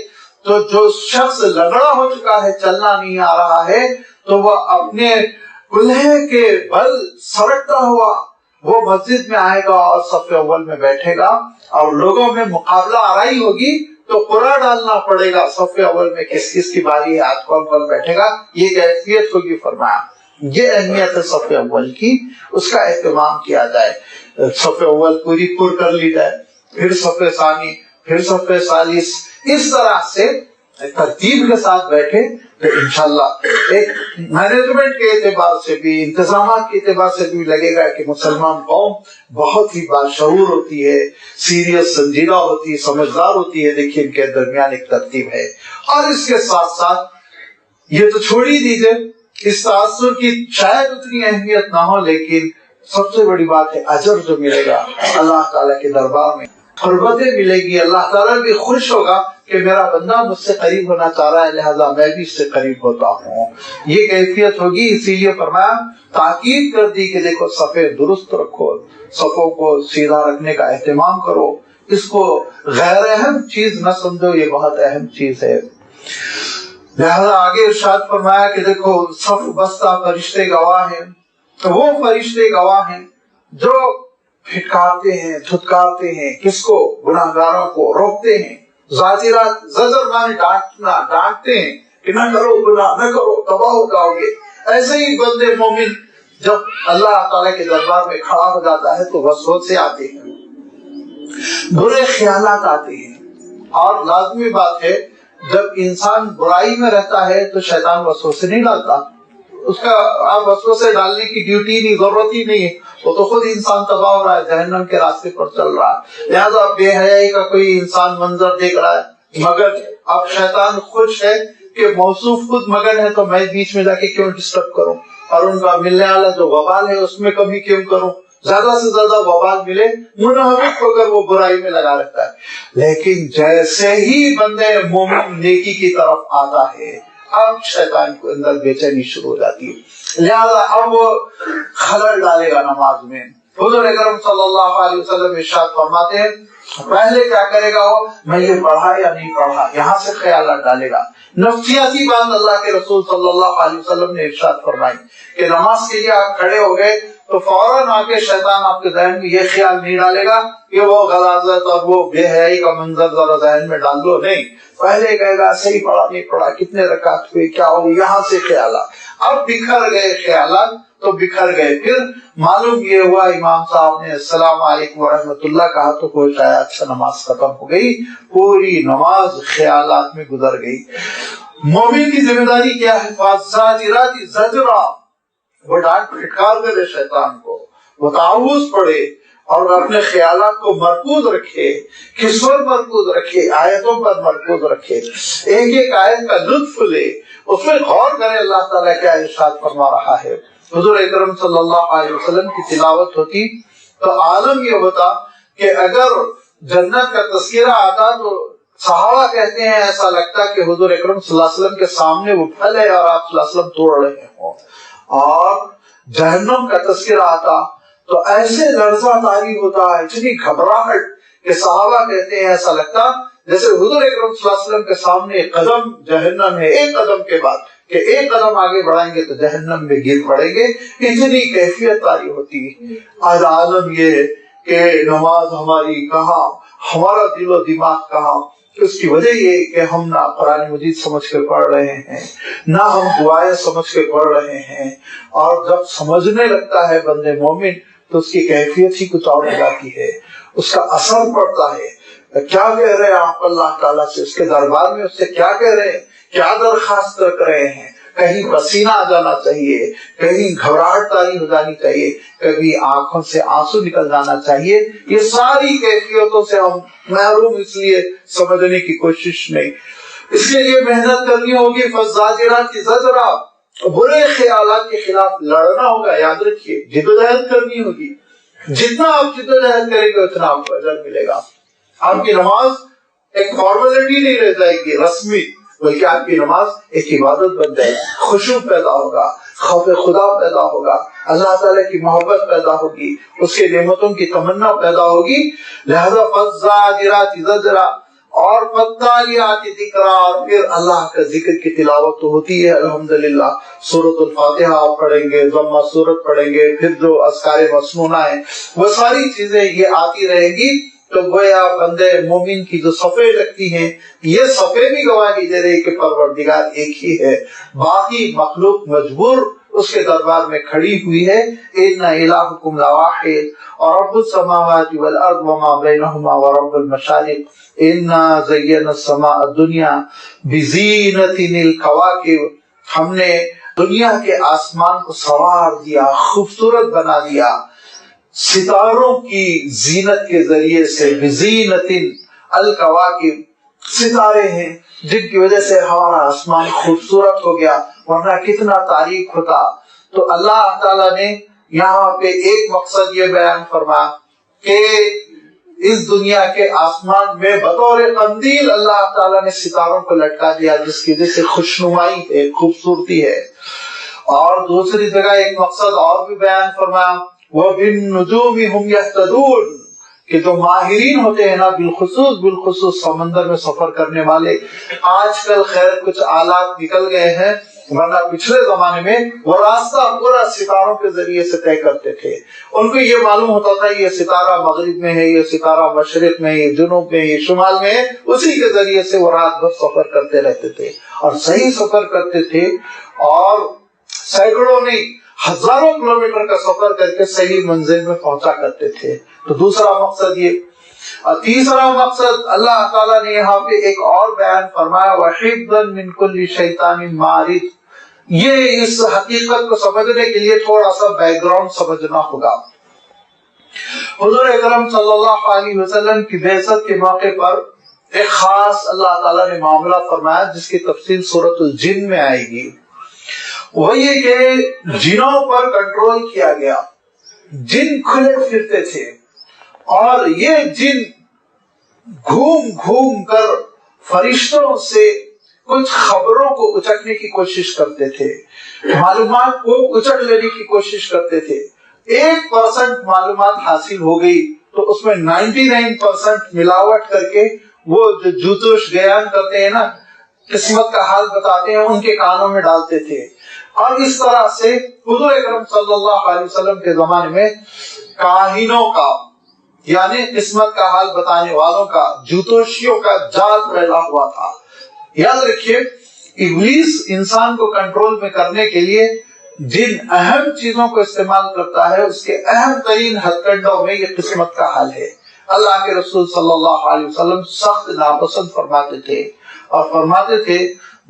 تو جو شخص لنگڑا ہو چکا ہے, چلنا نہیں آ رہا ہے, تو وہ اپنے کلہے کے بل سڑکتا ہوا وہ مسجد میں آئے گا اور صف اول میں بیٹھے گا. اور لوگوں میں مقابلہ آرائی ہوگی تو قرعہ ڈالنا پڑے گا صف اول میں کس کس کی باری ہے, آج کون کون بیٹھے گا. یہ کیفیت ہوگی. فرمایا یہ اہمیت ہے صف اول کی, اس کا اہتمام کیا جائے. صف اول پوری پر کر لی جائے, پھر صف ثانی, پھر صف ثالث. اس طرح سے ترتیب کے ساتھ بیٹھے تو انشاءاللہ ایک مینجمنٹ کے اعتبار سے بھی, انتظامات کے اعتبار سے بھی لگے گا کہ مسلمان قوم بہت ہی باشعور ہوتی ہے, سیریس سنجیدہ ہوتی ہے, سمجھدار ہوتی ہے. دیکھیے ان کے درمیان ایک ترتیب ہے. اور اس کے ساتھ ساتھ یہ تو چھوڑ ہی دیجیے, اس تاثر کی شاید اتنی اہمیت نہ ہو, لیکن سب سے بڑی بات ہے اجر جو ملے گا اللہ تعالیٰ کے دربار میں, قربتیں ملے گی. اللہ تعالیٰ بھی خوش ہوگا کہ میرا بندہ مجھ سے قریب ہونا چاہ رہا ہے, لہذا میں بھی اس سے قریب ہوتا ہوں. یہ کیفیت ہوگی. اسی لیے فرمایا تاکید کر دی کہ دیکھو صفے درست رکھو, صفوں کو سیدھا رکھنے کا اہتمام کرو, اس کو غیر اہم چیز نہ سمجھو, یہ بہت اہم چیز ہے. لہذا آگے ارشاد فرمایا کہ دیکھو صف بستہ فرشتے گواہ ہیں. تو وہ فرشتے گواہ ہیں جو پھٹکارتے ہیں, دھتکارتے ہیں, کس کو؟ گناہگاروں کو روکتے ہیں. زاجرات, زجر مانے ڈانٹنا, ڈانٹتے ہیں کہ نہ کرو گناہ, نہ کرو تباہ ہو جاؤ گے. ایسے ہی بندے مومن جب اللہ تعالیٰ کے دربار میں کھڑا ہو جاتا ہے تو وسوسے آتے ہیں, برے خیالات آتے ہیں. اور لازمی بات ہے جب انسان برائی میں رہتا ہے تو شیطان وسوسے نہیں ڈالتا, اس کا آپ وسوسے ڈالنے کی ڈیوٹی نہیں, ضرورت ہی نہیں ہے. وہ تو خود انسان تباہ ہو رہا ہے, جہنم کے راستے پر چل رہا ہے. لہذا بے حیائی کا کوئی انسان منظر دیکھ رہا ہے مگر اب شیطان خوش ہے کہ موصوف خود مگن ہے تو میں بیچ میں جا کے کیوں ڈسٹرب کروں. اور ان کا ملنے والا جو وبال ہے اس میں کمی کیوں کروں؟ زیادہ سے زیادہ وبال ملے، منافق ہو کر وہ برائی میں لگا رہتا ہے۔ لیکن جیسے ہی بندے مومن نیکی کی طرف آتا ہے اب شیطان کو اندر بے چینی شروع ہو جاتی ہے، لہذا اب وہ خلل ڈالے گا نماز میں۔ حضور اکرم صلی اللہ علیہ وسلم ارشاد فرماتے ہیں پہلے کیا کرے گا وہ، میں یہ پڑھا یا نہیں پڑھا، یہاں سے خیالات ڈالے گا۔ نفسیاتی بات اللہ کے رسول صلی اللہ علیہ وسلم نے ارشاد فرمائی کہ نماز کے لیے آپ کھڑے ہو گئے تو فوراً آ کے شیطان آپ کے ذہن میں یہ خیال نہیں ڈالے گا کہ وہ غلاظت اور وہ بے حیائی کا منظر ذرا ذہن میں ڈال دو، نہیں، پہلے کہے گا صحیح پڑھا نہیں پڑھا، کتنے رکعت ہوئے، کیا ہو، یہاں سے خیالات۔ اب بکھر گئے خیالات تو بکھر گئے، پھر معلوم یہ ہوا امام صاحب نے السلام علیکم ورحمۃ اللہ کہا تو کوئی شاید اچھا نماز ختم ہو گئی، پوری نماز خیالات میں گزر گئی۔ مومن کی ذمہ داری کیا ہے؟ فَالزَّاجِرَاتِ زَجْرًا، وہ ڈانٹ پھٹکار کرے شیطان کو، وہ تعوذ پڑھے اور اپنے خیالات کو مرکوز رکھے، کس پر مرکوز رکھے؟ آیتوں پر مرکوز رکھے، ایک ایک آیت کا لطف لے، اس میں غور کرے اللہ تعالیٰ کیا ارشاد فرما رہا ہے۔ حضور اکرم صلی اللہ علیہ وسلم کی تلاوت ہوتی تو عالم یہ ہوتا کہ اگر جنت کا تذکرہ آتا تو صحابہ کہتے ہیں ایسا لگتا کہ حضور اکرم صلی اللہ علیہ وسلم کے سامنے وہ پھل ہے اور آپ صلی اللہ علیہ وسلم توڑ رہے ہوں، اور جہنم کا تذکرہ آتا تو ایسے لرزہ طاری ہوتا ہے، اتنی گھبراہٹ کہ صحابہ کہتے ہیں ایسا لگتا جیسے حضور اکرم صلی اللہ علیہ وسلم کے سامنے ایک قدم جہنم ہے، ایک قدم کے بعد کہ ایک قدم آگے بڑھائیں گے تو جہنم میں گر پڑیں گے، اتنی کیفیت طاری ہوتی ہے۔ آج عالم یہ کہ نماز ہماری کہاں، ہمارا دل و دماغ کہاں، اس کی وجہ یہ کہ ہم نہ قرآن مجید سمجھ کے پڑھ رہے ہیں، نہ ہم دعائیں سمجھ کے پڑھ رہے ہیں، اور جب سمجھنے لگتا ہے بندے مومن تو اس کی کیفیت ہی کچھ اور ہو جاتی ہے، اس کا اثر پڑتا ہے۔ کیا کہہ رہے ہیں آپ اللہ تعالیٰ سے، اس کے دربار میں اس سے کیا کہہ رہے ہیں، کیا درخواست کر رہے ہیں؟ کہیں پسینہ آ جانا چاہیے، کہیں گھبراہٹ طاری ہو جانی چاہیے، کبھی آنکھوں سے آنسو نکل جانا چاہیے۔ یہ ساری کیفیتوں سے ہم محروم، اس لیے سمجھنے کی کوشش نہیں، اس کے لیے محنت کرنی ہوگی۔ فَالزَّاجِرَاتِ زَجْرًا، برے خیالات کے خلاف لڑنا ہوگا، یاد رکھیے، جدوجہد کرنی ہوگی۔ جتنا آپ جدوجہد کریں گے اتنا آپ کو اجر ملے گا۔ آپ کی نماز ایک فارمیلٹی نہیں رہ جائے گی رسمی، بلکہ آپ کی نماز ایک عبادت بن جائے گی، خشوع پیدا ہوگا، خوف خدا پیدا ہوگا، اللہ تعالیٰ کی محبت پیدا ہوگی، اس کے نعمتوں کی تمنا پیدا ہوگی۔ لہذا فَالزَّاجِرَاتِ زَجْرًا اور فَالتَّالِيَاتِ ذِكْرًا، اور پھر اللہ کا ذکر کی تلاوت تو ہوتی ہے الحمدللہ۔ سورۃ الفاتحہ آپ پڑھیں گے، ضمہ سورت پڑھیں گے، پھر جو اذکار مسنونہ ہیں وہ ساری چیزیں یہ آتی رہیں گی، تو گویا بندے مومن کی جو صفیں لگتی ہیں یہ صفیں بھی گواہی دے رہی کہ پروردگار ایک ہی ہے، باقی مخلوق مجبور اس کے دربار میں کھڑی ہوئی ہے۔ ان الہکم لواحد اور رب السماوات والارض وما بینہما ورب المشارق انا زینا السماء الدنیا بزینۃ الکواکب، ہم نے دنیا کے آسمان کو سنوار دیا، خوبصورت بنا دیا ستاروں کی زینت کے ذریعے سے۔ بزینۃ الکواکب، ستارے ہیں جن کی وجہ سے ہمارا آسمان خوبصورت ہو گیا، ورنہ کتنا تاریک ہوتا۔ تو اللہ تعالیٰ نے یہاں پہ ایک مقصد یہ بیان فرمایا کہ اس دنیا کے آسمان میں بطور قندیل اللہ تعالیٰ نے ستاروں کو لٹکا دیا، جس کی وجہ سے خوشنمائی ہے، خوبصورتی ہے۔ اور دوسری جگہ ایک مقصد اور بھی بیان فرمایا، وَبِالنُّجُومِ هُمْ يَهْتَدُونَ، کہ جو ماہرین ہوتے ہیں نا، بالخصوص سمندر میں سفر کرنے والے، آج کل خیر کچھ آلات نکل گئے ہیں، ورنہ پچھلے زمانے میں وہ راستہ پورا ستاروں کے ذریعے سے طے کرتے تھے۔ ان کو یہ معلوم ہوتا تھا یہ ستارہ مغرب میں ہے، یہ ستارہ مشرق میں، یہ جنوب میں، یہ شمال میں ہے، اسی کے ذریعے سے وہ رات بھر سفر کرتے رہتے تھے اور صحیح سفر کرتے تھے، اور سینکڑوں نہیں ہزاروں کلومیٹر کا سفر کر کے صحیح منزل میں پہنچا کرتے تھے۔ تو دوسرا مقصد یہ۔ اور تیسرا مقصد اللہ تعالیٰ نے یہاں پہ ایک اور بیان فرمایا، وَحِفْظًا مِّن كُلِّ شَيْطَانٍ مَارِدٍ، یہ اس حقیقت کو سمجھنے کے لیے تھوڑا سا بیک گراؤنڈ سمجھنا ہوگا۔ حضور اکرم صلی اللہ علیہ وسلم کی بعثت کے موقع پر ایک خاص اللہ تعالیٰ نے معاملہ فرمایا جس کی تفصیل سورۃ الجن میں آئے گی۔ وہ یہ کہ جنوں پر کنٹرول کیا گیا، جن کھلے پھرتے تھے اور یہ جن گھوم گھوم کر فرشتوں سے کچھ خبروں کو اچکنے کی کوشش کرتے تھے، معلومات کو اچک لینے کی کوشش کرتے تھے۔ 1% معلومات حاصل ہو گئی تو اس میں 99% ملاوٹ کر کے وہ جو جوتوش گیان کرتے ہیں نا، قسمت کا حال بتاتے ہیں، ان کے کانوں میں ڈالتے تھے۔ اور اس طرح سے حضور اکرم صلی اللہ علیہ وسلم کے زمانے میں کاہنوں کا، یعنی قسمت کا حال بتانے والوں کا، جوتوشیوں کا جال پھیلا ہوا تھا۔ یاد رکھیے، ابلیس انسان کو کنٹرول میں کرنے کے لیے جن اہم چیزوں کو استعمال کرتا ہے، اس کے اہم ترین ہتھ کنڈوں میں یہ قسمت کا حال ہے۔ اللہ کے رسول صلی اللہ علیہ وسلم سخت ناپسند فرماتے تھے اور فرماتے تھے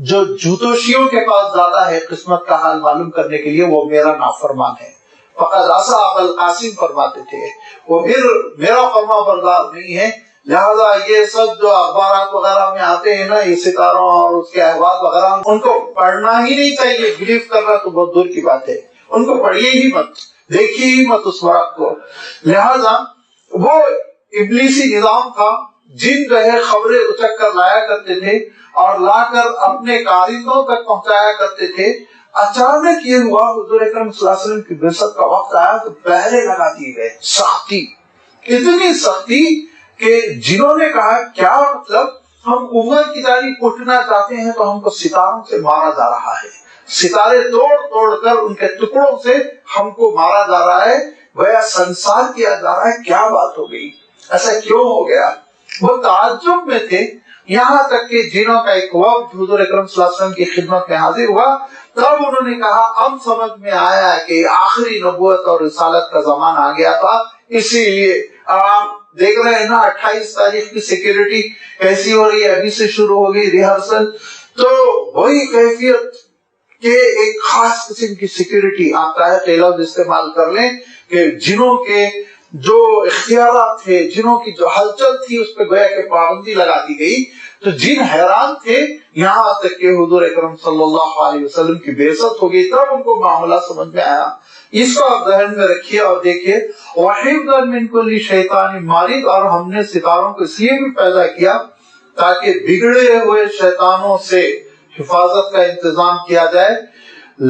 جو جوتوشیوں کے پاس جاتا ہے قسمت کا حال معلوم کرنے کے لیے، وہ میرا نافرمان ہے۔ فقط عصا ابوالقاسم فرماتے تھے، وہ پھر میرا فرما بردار نہیں ہے۔ لہذا یہ سب جو اخبارات وغیرہ میں آتے ہیں نا، یہ ستاروں اور اس کے احوال وغیرہ، ان کو پڑھنا ہی نہیں چاہیے۔ بلیو کرنا تو بہت دور کی بات ہے، ان کو پڑھیے ہی مت، دیکھیے ہی مت اس ورق کو۔ لہذا وہ ابلیسی نظام تھا، جن جو ہے خبریں اچک کر لایا کرتے تھے اور لا کر اپنے کارندوں تک پہنچایا کرتے تھے۔ اچانک یہ ہوا، حضور اکرم صلی اللہ علیہ وسلم کی بعثت کا وقت آیا تو پہرے لگا دیے گئے، سختی، اتنی سختی کہ جنہوں نے کہا کیا مطلب، ہم عمر کی جانب اٹھنا چاہتے ہیں تو ہم کو ستاروں سے مارا جا رہا ہے، ستارے توڑ توڑ کر ان کے ٹکڑوں سے ہم کو مارا جا رہا ہے، گویا سنسار کیا جا رہا ہے، کیا بات ہو گئی، ایسا کیوں ہو گیا؟ وہ تعجب میں تھے، یہاں تک کہ جنوں کا ایک وفد حضور اکرم صلی اللہ علیہ وسلم کی خدمت میں حاضر ہوا، تب انہوں نے کہا اب سمجھ میں آیا کہ آخری نبوت اور رسالت کا زمان آ گیا تھا، اسی لیے آپ دیکھ رہے ہیں نا 28 تاریخ کی سیکیورٹی کیسی ہو رہی ہے، ابھی سے شروع ہو گئی ریہرسل، تو وہی کیفیت کہ ایک خاص قسم کی سیکیورٹی، آپ چاہے لفظ استعمال کر لیں کہ جنوں کے جو اختیارات تھے، جنوں کی جو ہلچل تھی، اس پہ گویا کہ پابندی لگا دی گئی، تو جن حیران تھے، یہاں تک کہ حضور اکرم صلی اللہ علیہ وسلم کی بعثت ہو گئی، تب ان کو معاملہ سمجھ میں آیا۔ اس کو آپ ذہن میں رکھیے اور دیکھیے، وَحِفْظًا مِنْ كُلِّ شَيْطَانٍ مَارِدٍ، اور ہم نے ستاروں کو اس لیے بھی پیدا کیا تاکہ بگڑے ہوئے شیطانوں سے حفاظت کا انتظام کیا جائے۔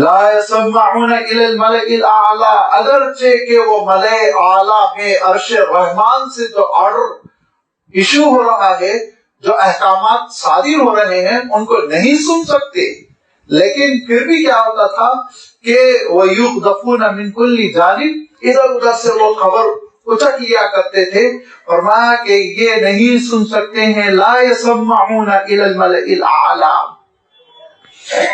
لا يسمعون الى الملئ الاعلى، اگرچہ کہ وہ ملئ اعلیٰ میں عرش رحمان سے جو آرڈر ایشو ہو رہا ہے، جو احکامات صادر ہو رہے ہیں، ان کو نہیں سن سکتے، لیکن پھر بھی کیا ہوتا تھا کہ وَيُقْذَفُونَ مِنْ كُلِّ جانب، ادھر ادھر سے وہ خبر اچک لیا کرتے تھے۔ فرمایا کہ یہ نہیں سن سکتے ہیں، لا يسمعون الى الملئ الاعلى،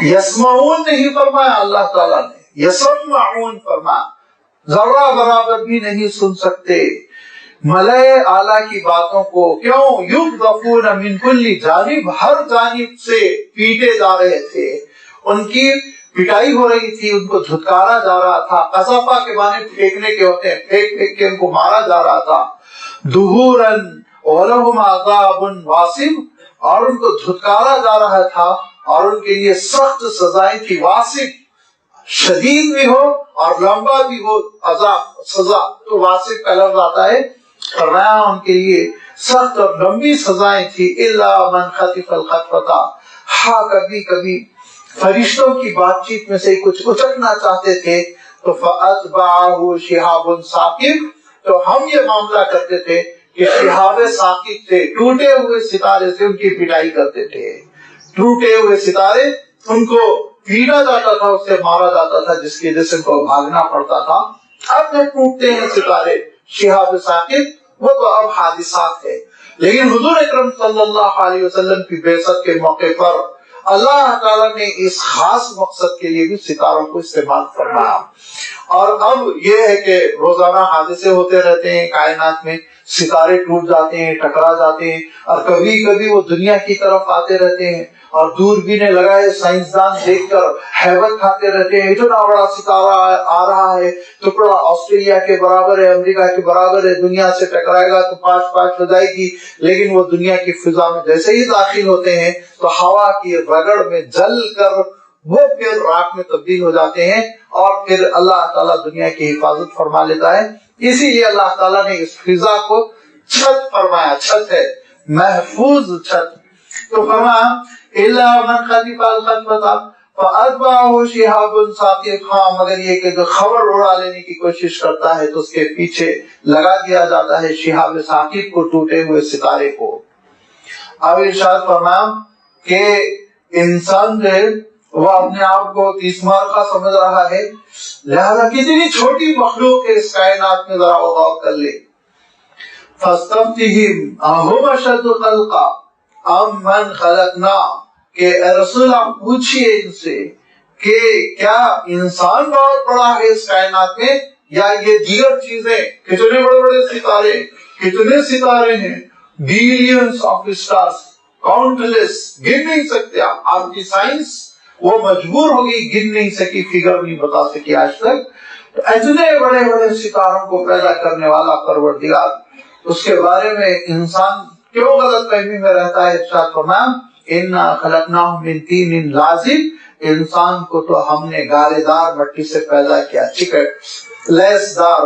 یسمعون نہیں فرمایا اللہ تعالیٰ نے، یسمعون فرمایا، ذرہ برابر بھی نہیں سن سکتے ملئ اعلیٰ کی باتوں کو۔ کیوں؟ یقذفون من کل جانب، ہر جانب سے پیٹے جا رہے تھے، ان کی پٹائی ہو رہی تھی، ان کو دھتکارا جا رہا تھا، قذفہ کے معنی پھینکنے کے ہوتے ہیں، پھینک پھینک کے ان کو مارا جا رہا تھا۔ دہورا ولہم عذاب واصب، اور ان کو دھتکارا جا رہا تھا اور ان کے لیے سخت سزائیں تھی، واصب شدید بھی ہو اور لمبا بھی ہو عذاب سزا، تو واصب کا لفظ آتا ہے، فرمایا ان کے لیے سخت اور لمبی سزائیں تھی۔ الا من خطف الخطفۃ، ہاں کبھی کبھی فرشتوں کی بات چیت میں سے کچھ اچکنا چاہتے تھے تو فاتبعہ شہاب ثاقب، تو ہم یہ معاملہ کرتے تھے کہ شہاب ثاقب سے، ٹوٹے ہوئے ستارے سے ان کی پٹائی کرتے تھے، ٹوٹے ہوئے ستارے ان کو پیٹا جاتا تھا، اس سے مارا جاتا تھا، جس کی وجہ سے ان کو بھاگنا پڑتا تھا۔ اب جو ٹوٹتے ہیں ستارے شہاب ثاقب، وہ تو اب حادثات ہے، لیکن حضور اکرم صلی اللہ علیہ وسلم کی بعثت کے موقع پر اللہ تعالیٰ نے اس خاص مقصد کے لیے بھی ستاروں کو استعمال فرمایا۔ اور اب یہ ہے کہ روزانہ حادثے ہوتے رہتے ہیں کائنات میں، ستارے ٹوٹ جاتے ہیں، ٹکرا جاتے ہیں، اور کبھی کبھی وہ دنیا کی طرف آتے رہتے ہیں، اور دوربینیں لگائے سائنسدان دیکھ کر حیرت کھاتے رہتے ہیں، اتنا بڑا ستارہ آ رہا ہے، ٹکڑا آسٹریلیا کے برابر ہے، امریکہ کے برابر ہے، دنیا سے ٹکرائے گا تو پاش ہو جائے گی، لیکن وہ دنیا کی فضا میں جیسے ہی داخل ہوتے ہیں تو ہوا کی رگڑ میں جل کر وہ پھر راک میں تبدیل ہو جاتے ہیں اور پھر اللہ تعالیٰ دنیا کی حفاظت فرما لیتا ہے. اسی لیے اللہ تعالیٰ نے اس فضا کو چھت فرمایا. چھت ہے محفوظ چھت. تو فرمایا الا من خطف الخطفۃ فاتبعه شهاب ثاقب. مگر یہ کہ جو خبر اڑا لینے کی کوشش کرتا ہے تو اس کے پیچھے لگا دیا جاتا ہے شہاب ثاقب کو, ٹوٹے ہوئے ستارے کو. اب ارشاد فرمایا کہ انسان جو ہے وہ اپنے آپ کو تیسمار کا سمجھ رہا ہے, لہذا کتنی چھوٹی مخلوق ہے اس کائنات میں ذرا وہ غور کر لے. فاستفتهم اهم اشد خلقا ام من خلقنا, کہ اے رسول آپ پوچھئے ان سے کہ کیا انسان بہت بڑا ہے اس کائنات میں یا یہ دیگر چیزیں. کتنے بڑے بڑے ستارے, کتنے ستارے ہیں, بلینز آف اسٹارز, کاؤنٹلیس, گن نہیں سکتے. آپ کی سائنس وہ مجبور ہوگی, گن نہیں سکی, فگر نہیں بتا سکی آج تک. تو اتنے بڑے بڑے ستاروں کو پیدا کرنے والا پروردگار, اس کے بارے میں انسان کیوں غلط فہمی میں رہتا ہے. ارشاد فرمایا انا خلقناہ من طین لازب, انسان کو تو ہم نے گارے دار مٹی سے پیدا کیا, چکٹ لیس دار.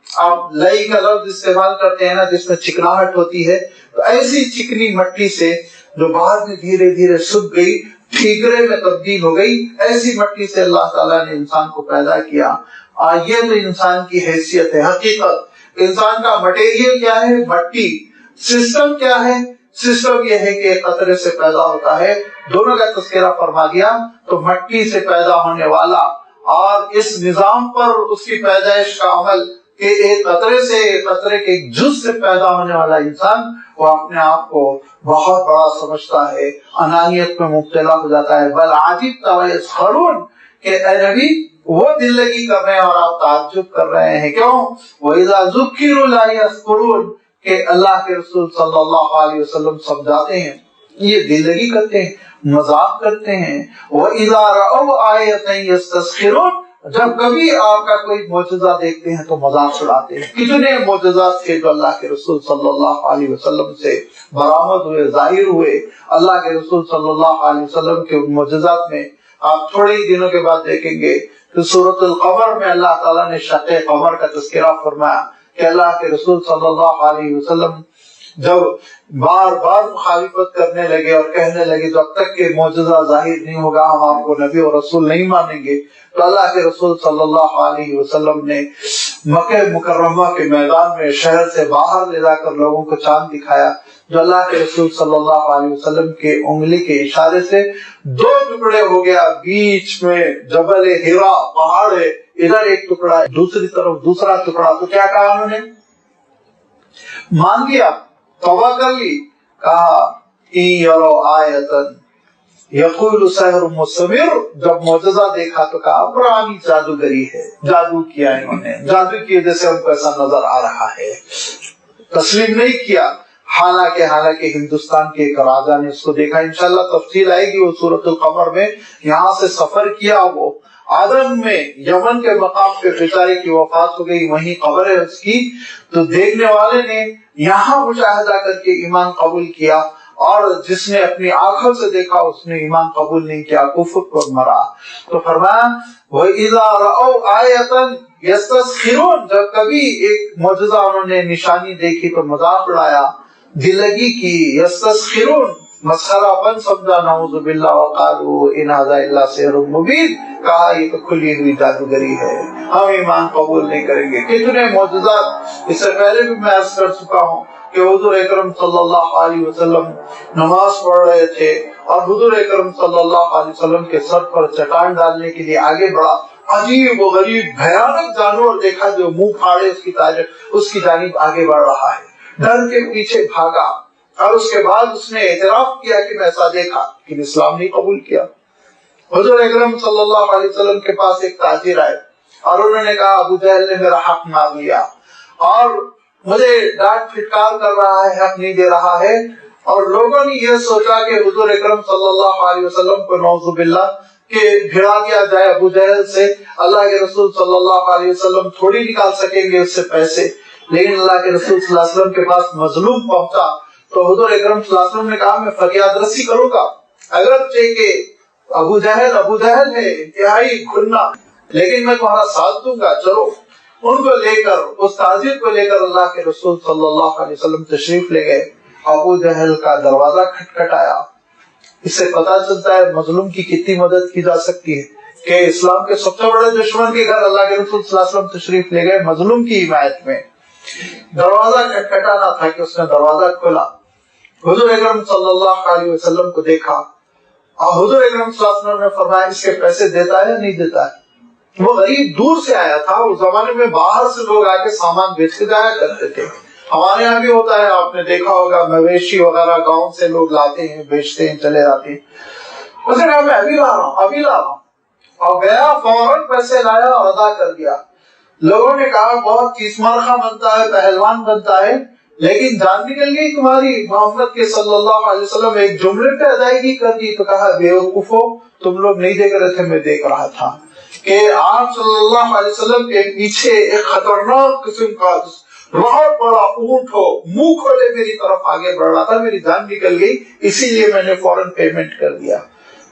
آپ لئی کا لفظ استعمال کرتے ہیں نا جس میں چکناہٹ ہوتی ہے, تو ایسی چکنی مٹی سے جو بعد میں دھیرے دھیرے سوکھ گئی, ٹھیکرے میں تبدیل ہو گئی, ایسی مٹی سے اللہ تعالیٰ نے انسان کو پیدا کیا. یہ تو انسان کی حیثیت ہے. حقیقت انسان کا مٹیریل کیا ہے, مٹی. سسٹم کیا ہے, سسٹم یہ ہے کہ قطرے سے پیدا ہوتا ہے. دونوں کا تذکرہ فرما دیا. تو مٹی سے پیدا ہونے والا اور اس نظام پر اس کی پیدائش کا عمل کہ ایک قطرے سے, قطرے کے ایک جز سے پیدا ہونے والا انسان, وہ اپنے آپ کو بہت بڑا سمجھتا ہے, انانیت میں مبتلا ہو جاتا ہے. بل عجبت ویسخرون, کہ اے نبی وہ دل لگی کر رہے ہیں اور آپ تعجب کر رہے ہیں. کیوں؟ وَإِذَا ذُكِّرُوا لَا يَذْكُرُونَ, کہ اللہ کے رسول صلی اللہ علیہ وسلم سمجھاتے ہیں, یہ دل لگی کرتے ہیں, مذاق کرتے ہیں. وَإِذَا رَأَوْا آیَةً يَسْتَسْخِرُونَ, جب کبھی آپ کا کوئی معجزہ دیکھتے ہیں تو مذاق اڑاتے ہیں. کتنے معجزات تھے جو اللہ کے رسول صلی اللہ علیہ وسلم سے برآمد ہوئے, ظاہر ہوئے. اللہ کے رسول صلی اللہ علیہ وسلم کے معجزات میں آپ تھوڑے ہی دنوں کے بعد دیکھیں گے کہ سورۃ القمر میں اللہ تعالیٰ نے شق قمر کا تذکرہ فرمایا کہ اللہ کے رسول صلی اللہ علیہ وسلم جب بار بار مخالفت کرنے لگے اور کہنے لگے جب تک کہ معجزہ ظاہر نہیں ہوگا ہم آپ کو نبی اور رسول نہیں مانیں گے, تو اللہ کے رسول صلی اللہ علیہ وسلم نے مکہ مکرمہ کے میدان میں شہر سے باہر لے جا کر لوگوں کو چاند دکھایا, جو اللہ کے رسول صلی اللہ علیہ وسلم کے انگلی کے اشارے سے دو ٹکڑے ہو گیا. بیچ میں جبل ہیرا پہاڑ ہے, ادھر ایک ٹکڑا ہے, دوسری طرف دوسرا ٹکڑا. تو کیا کہا انہوں نے؟ مان لیا, توبہ کر لی. کہا ان یرو آیتن یقول سحر مستمر, جب معجزہ دیکھا تو کہا پرانی جادوگری ہے, جادو کیا انہوں نے, جادو کی وجہ سے ہم کو ایسا نظر آ رہا ہے. تسلیم نہیں کیا. حالانکہ ہندوستان کے ایک راجا نے اس کو دیکھا, انشاءاللہ تفصیل آئے گی وہ سورۃ القمر میں. یہاں سے سفر کیا, وہ آدم میں یمن کے مقام پہ بیچارے کی وفات ہو گئی, وہیں قبر ہے اس کی. تو دیکھنے والے نے یہاں مشاہدہ کر کے ایمان قبول کیا, اور جس نے اپنی آنکھوں سے دیکھا اس نے ایمان قبول نہیں کیا, کفر پر مرا. تو فرمایا وَإِذَا رَأَوْا آیَةً يَسْتَسْخِرُونَ, جب کبھی ایک معجزہ انہوں نے نشانی دیکھی تو مذاق اڑایا, دل لگی کی. یستسخرون, مسخرہ پن سمجھا, نعوذ باللہ, وقالوا ان ھذا الا سحر مبین, کہا یہ تو کھلی ہوئی جادوگری ہے, ہم ایمان قبول نہیں کریں گے. کتنے معجزات اس سے پہلے بھی میں عرض کر چکا ہوں کہ حضور اکرم صلی اللہ علیہ وسلم نماز پڑھ رہے تھے اور حضور اکرم صلی اللہ علیہ وسلم کے سر پر چٹان ڈالنے کے لیے آگے بڑھا. عجیب و غریب بھیانک جانور دیکھا جو منہ پھاڑے اس کی جانب آگے بڑھ رہا ہے. ڈر کے پیچھے بھاگا اور اس کے بعد اس نے اعتراف کیا کہ میں ایسا دیکھا, لیکن اسلام نہیں قبول کیا. حضور اکرم صلی اللہ علیہ وسلم کے پاس ایک تاجر آئے اور انہوں نے کہا ابو جہل نے میرا حق مار لیا اور مجھے ڈانٹ پھٹکار کر رہا ہے, حق نہیں دے رہا ہے. اور لوگوں نے یہ سوچا کہ حضور اکرم صلی اللہ علیہ وسلم کو نعوذ باللہ کہ بھڑا دیا جائے ابو جہل سے. اللہ کے رسول صلی اللہ علیہ وسلم تھوڑی نکال سکیں گے اس سے پیسے, لیکن اللہ کے رسول صلی اللہ علیہ وسلم کے پاس مظلوم پہنچا تو حضور اکرم صلی اللہ علیہ وسلم نے کہا میں فریاد رسی کروں گا, اگرچہ کہ ابو جہل ہے انتہائی گھننا، لیکن میں تمہارا ساتھ دوں گا، چلو۔ ان کو لے کر، اس تاجر کو لے کر اللہ کے رسول صلی اللہ علیہ وسلم تشریف لے گئے۔ ابو جہل کا دروازہ کھٹکھٹایا۔ اس سے پتا چلتا ہے مظلوم کی کتنی مدد کی جا سکتی ہے کہ اسلام کے سب سے بڑے دشمن کے گھر اللہ کے رسول صلی اللہ علیہ وسلم تشریف لے گئے مظلوم کی حمایت میں۔ دروازہ کھٹکھٹانا تھا کہ اس نے دروازہ کھولا، حضور اکرم صلی اللہ علیہ وسلم کو دیکھا، اور حضور اکرم صلی اللہ علیہ وسلم نے فرمایا اس کے پیسے دیتا ہے یا نہیں دیتا ہے؟ وہ غریب دور سے آیا تھا، اس زمانے میں باہر سے لوگ آ کے سامان بیچ کے جایا کرتے تھے، ہمارے یہاں بھی ہوتا ہے، آپ نے دیکھا ہوگا مویشی وغیرہ گاؤں سے لوگ لاتے ہیں، بیچتے ہیں، چلے جاتے ہیں۔ اس نے کہا میں ابھی لا رہا ہوں، اور گیا فوراً پیسے لایا اور ادا کر دیا۔ لوگوں نے کہا بہت چیز مرخہ بنتا ہے، پہلوان بنتا ہے، لیکن جان نکل گئی تمہاری، محمد کے صلی اللہ علیہ وسلم ایک جملے پہ ادائیگی کر دی۔ تو کہا بیوقوفو، تم لوگ نہیں دیکھ رہے تھے، میں دیکھ رہا تھا کہ آپ صلی اللہ علیہ وسلم کے پیچھے ایک خطرناک قسم کا بہت بڑا اونٹ ہو، منہ کھولے میری طرف آگے بڑھ رہا تھا، میری جان نکل گئی، اسی لیے میں نے فوراً پیمنٹ کر دیا۔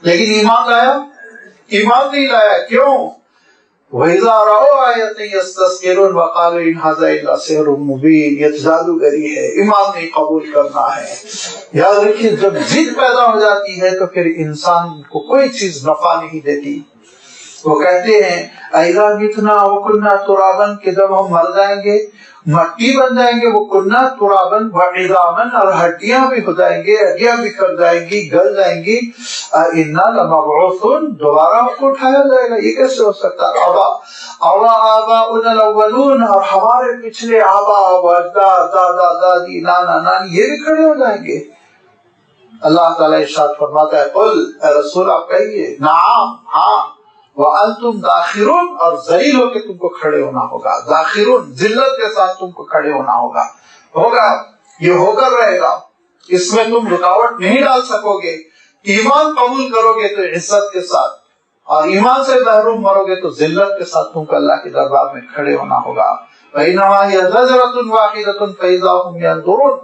لیکن ایمان لایا؟ ایمان نہیں لایا، کیوں؟ وَإِذَا رَأَوْا آیَةً يَسْتَسْخِرُونَ وَقَالُوا إِنْ هَذَا إِلَّا سِحْرٌ مُبِینٌ، یہ جادوگری ہے، ایمان نہیں قبول کرنا ہے۔ یاد رکھیے جب ضد پیدا ہو جاتی ہے تو پھر انسان کو کوئی چیز نفع نہیں دیتی۔ وہ کہتے ہیں اِذَا مِتْنَا وَكُنَّا تُرَابًا، کہ جب ہم مر جائیں گے، مٹی بن جائیں گے، وہ کنہ ترابن وعظامن، اور ہڈیاں بھی ہو جائیں گے، ہڈیاں بکھر جائیں گی، گل جائیں گی، اِنَّا لَمَبْعُوثُونَ، دوبارہ ہم کو اٹھایا جائے گا، یہ کیسے ہو سکتا؟ آباؤنا الاولون، اور ہمارے پچھلے آبا و اجداد، دادا دادی نانا نانی، یہ بھی کھڑے ہو جائیں گے۔ اللہ تعالیٰ ارشاد فرماتا ہے قل، اے رسول آپ کہیے نعم، ہاں، وَأَنْتُمْ دَاخِرُونَ، اور ذلیل ہو کے تم کو کھڑے ہونا ہوگا، داخرون، ذلت کے ساتھ تم کو کھڑے ہونا ہوگا، یہ ہو کر رہے گا، اس میں تم رکاوٹ نہیں ڈال سکو گے۔ ایمان قبول کرو گے تو عزت کے ساتھ، اور ایمان سے محروم مرو گے تو ذلت کے ساتھ تم کو اللہ کے دربار میں کھڑے ہونا ہوگا۔ وَإِنَّمَا هِيَ زَجْرَةٌ وَاحِدَةٌ فَإِذَا هُمْ يَنظُرُونَ،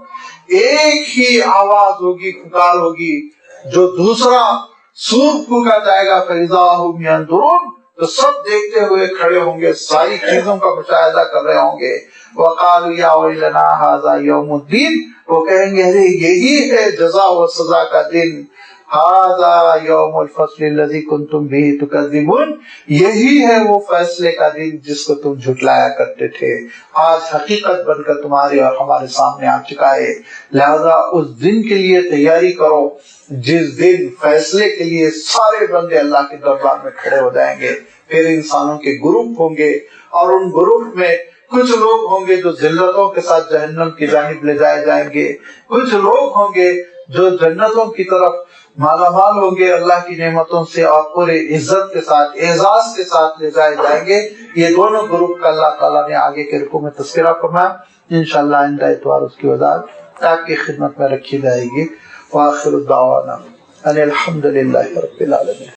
ایک ہی آواز ہوگی، پکار ہوگی، جو دوسرا سور پھونکا جائے گا، فَإِذَا هُمْ يَنظُرُونَ، تو سب دیکھتے ہوئے کھڑے ہوں گے، ساری چیزوں کا مشاہدہ کر رہے ہوں گے۔ وَقَالُوا يَا وَيْلَنَا هَذَا يَوْمُ الدِّينِ، وہ کہیں گے ارے یہی ہے جزا و سزا کا دن، هَذَا يَوْمُ الْفَصْلِ الَّذِي كُنْتُمْ بِهِ تُكَذِّبُونَ، یہی ہے وہ فیصلے کا دن جس کو تم جھٹلایا کرتے تھے، آج حقیقت بن کر تمہارے اور ہمارے سامنے آ چکا ہے، لہذا اس دن کے لیے تیاری کرو جس دن فیصلے کے لیے سارے بندے اللہ کے دربار میں کھڑے ہو جائیں گے۔ پھر انسانوں کے گروپ ہوں گے، اور ان گروپ میں کچھ لوگ ہوں گے جو ذلتوں کے ساتھ جہنم کی جانب لے جائے جائیں گے، کچھ لوگ ہوں گے جو جنتوں کی طرف مالا مال ہوں گے اللہ کی نعمتوں سے، اور پورے عزت کے ساتھ، اعزاز کے ساتھ لے جائے جائیں گے۔ یہ دونوں گروپ کا اللہ تعالیٰ نے آگے کے رکوع میں تذکرہ فرمایا، انشاءاللہ آئندہ اتوار اس کی وضاحت آپ کی خدمت میں رکھی جائے گی۔ وآخر الدعوانا ان الحمد للہ رب العالمین۔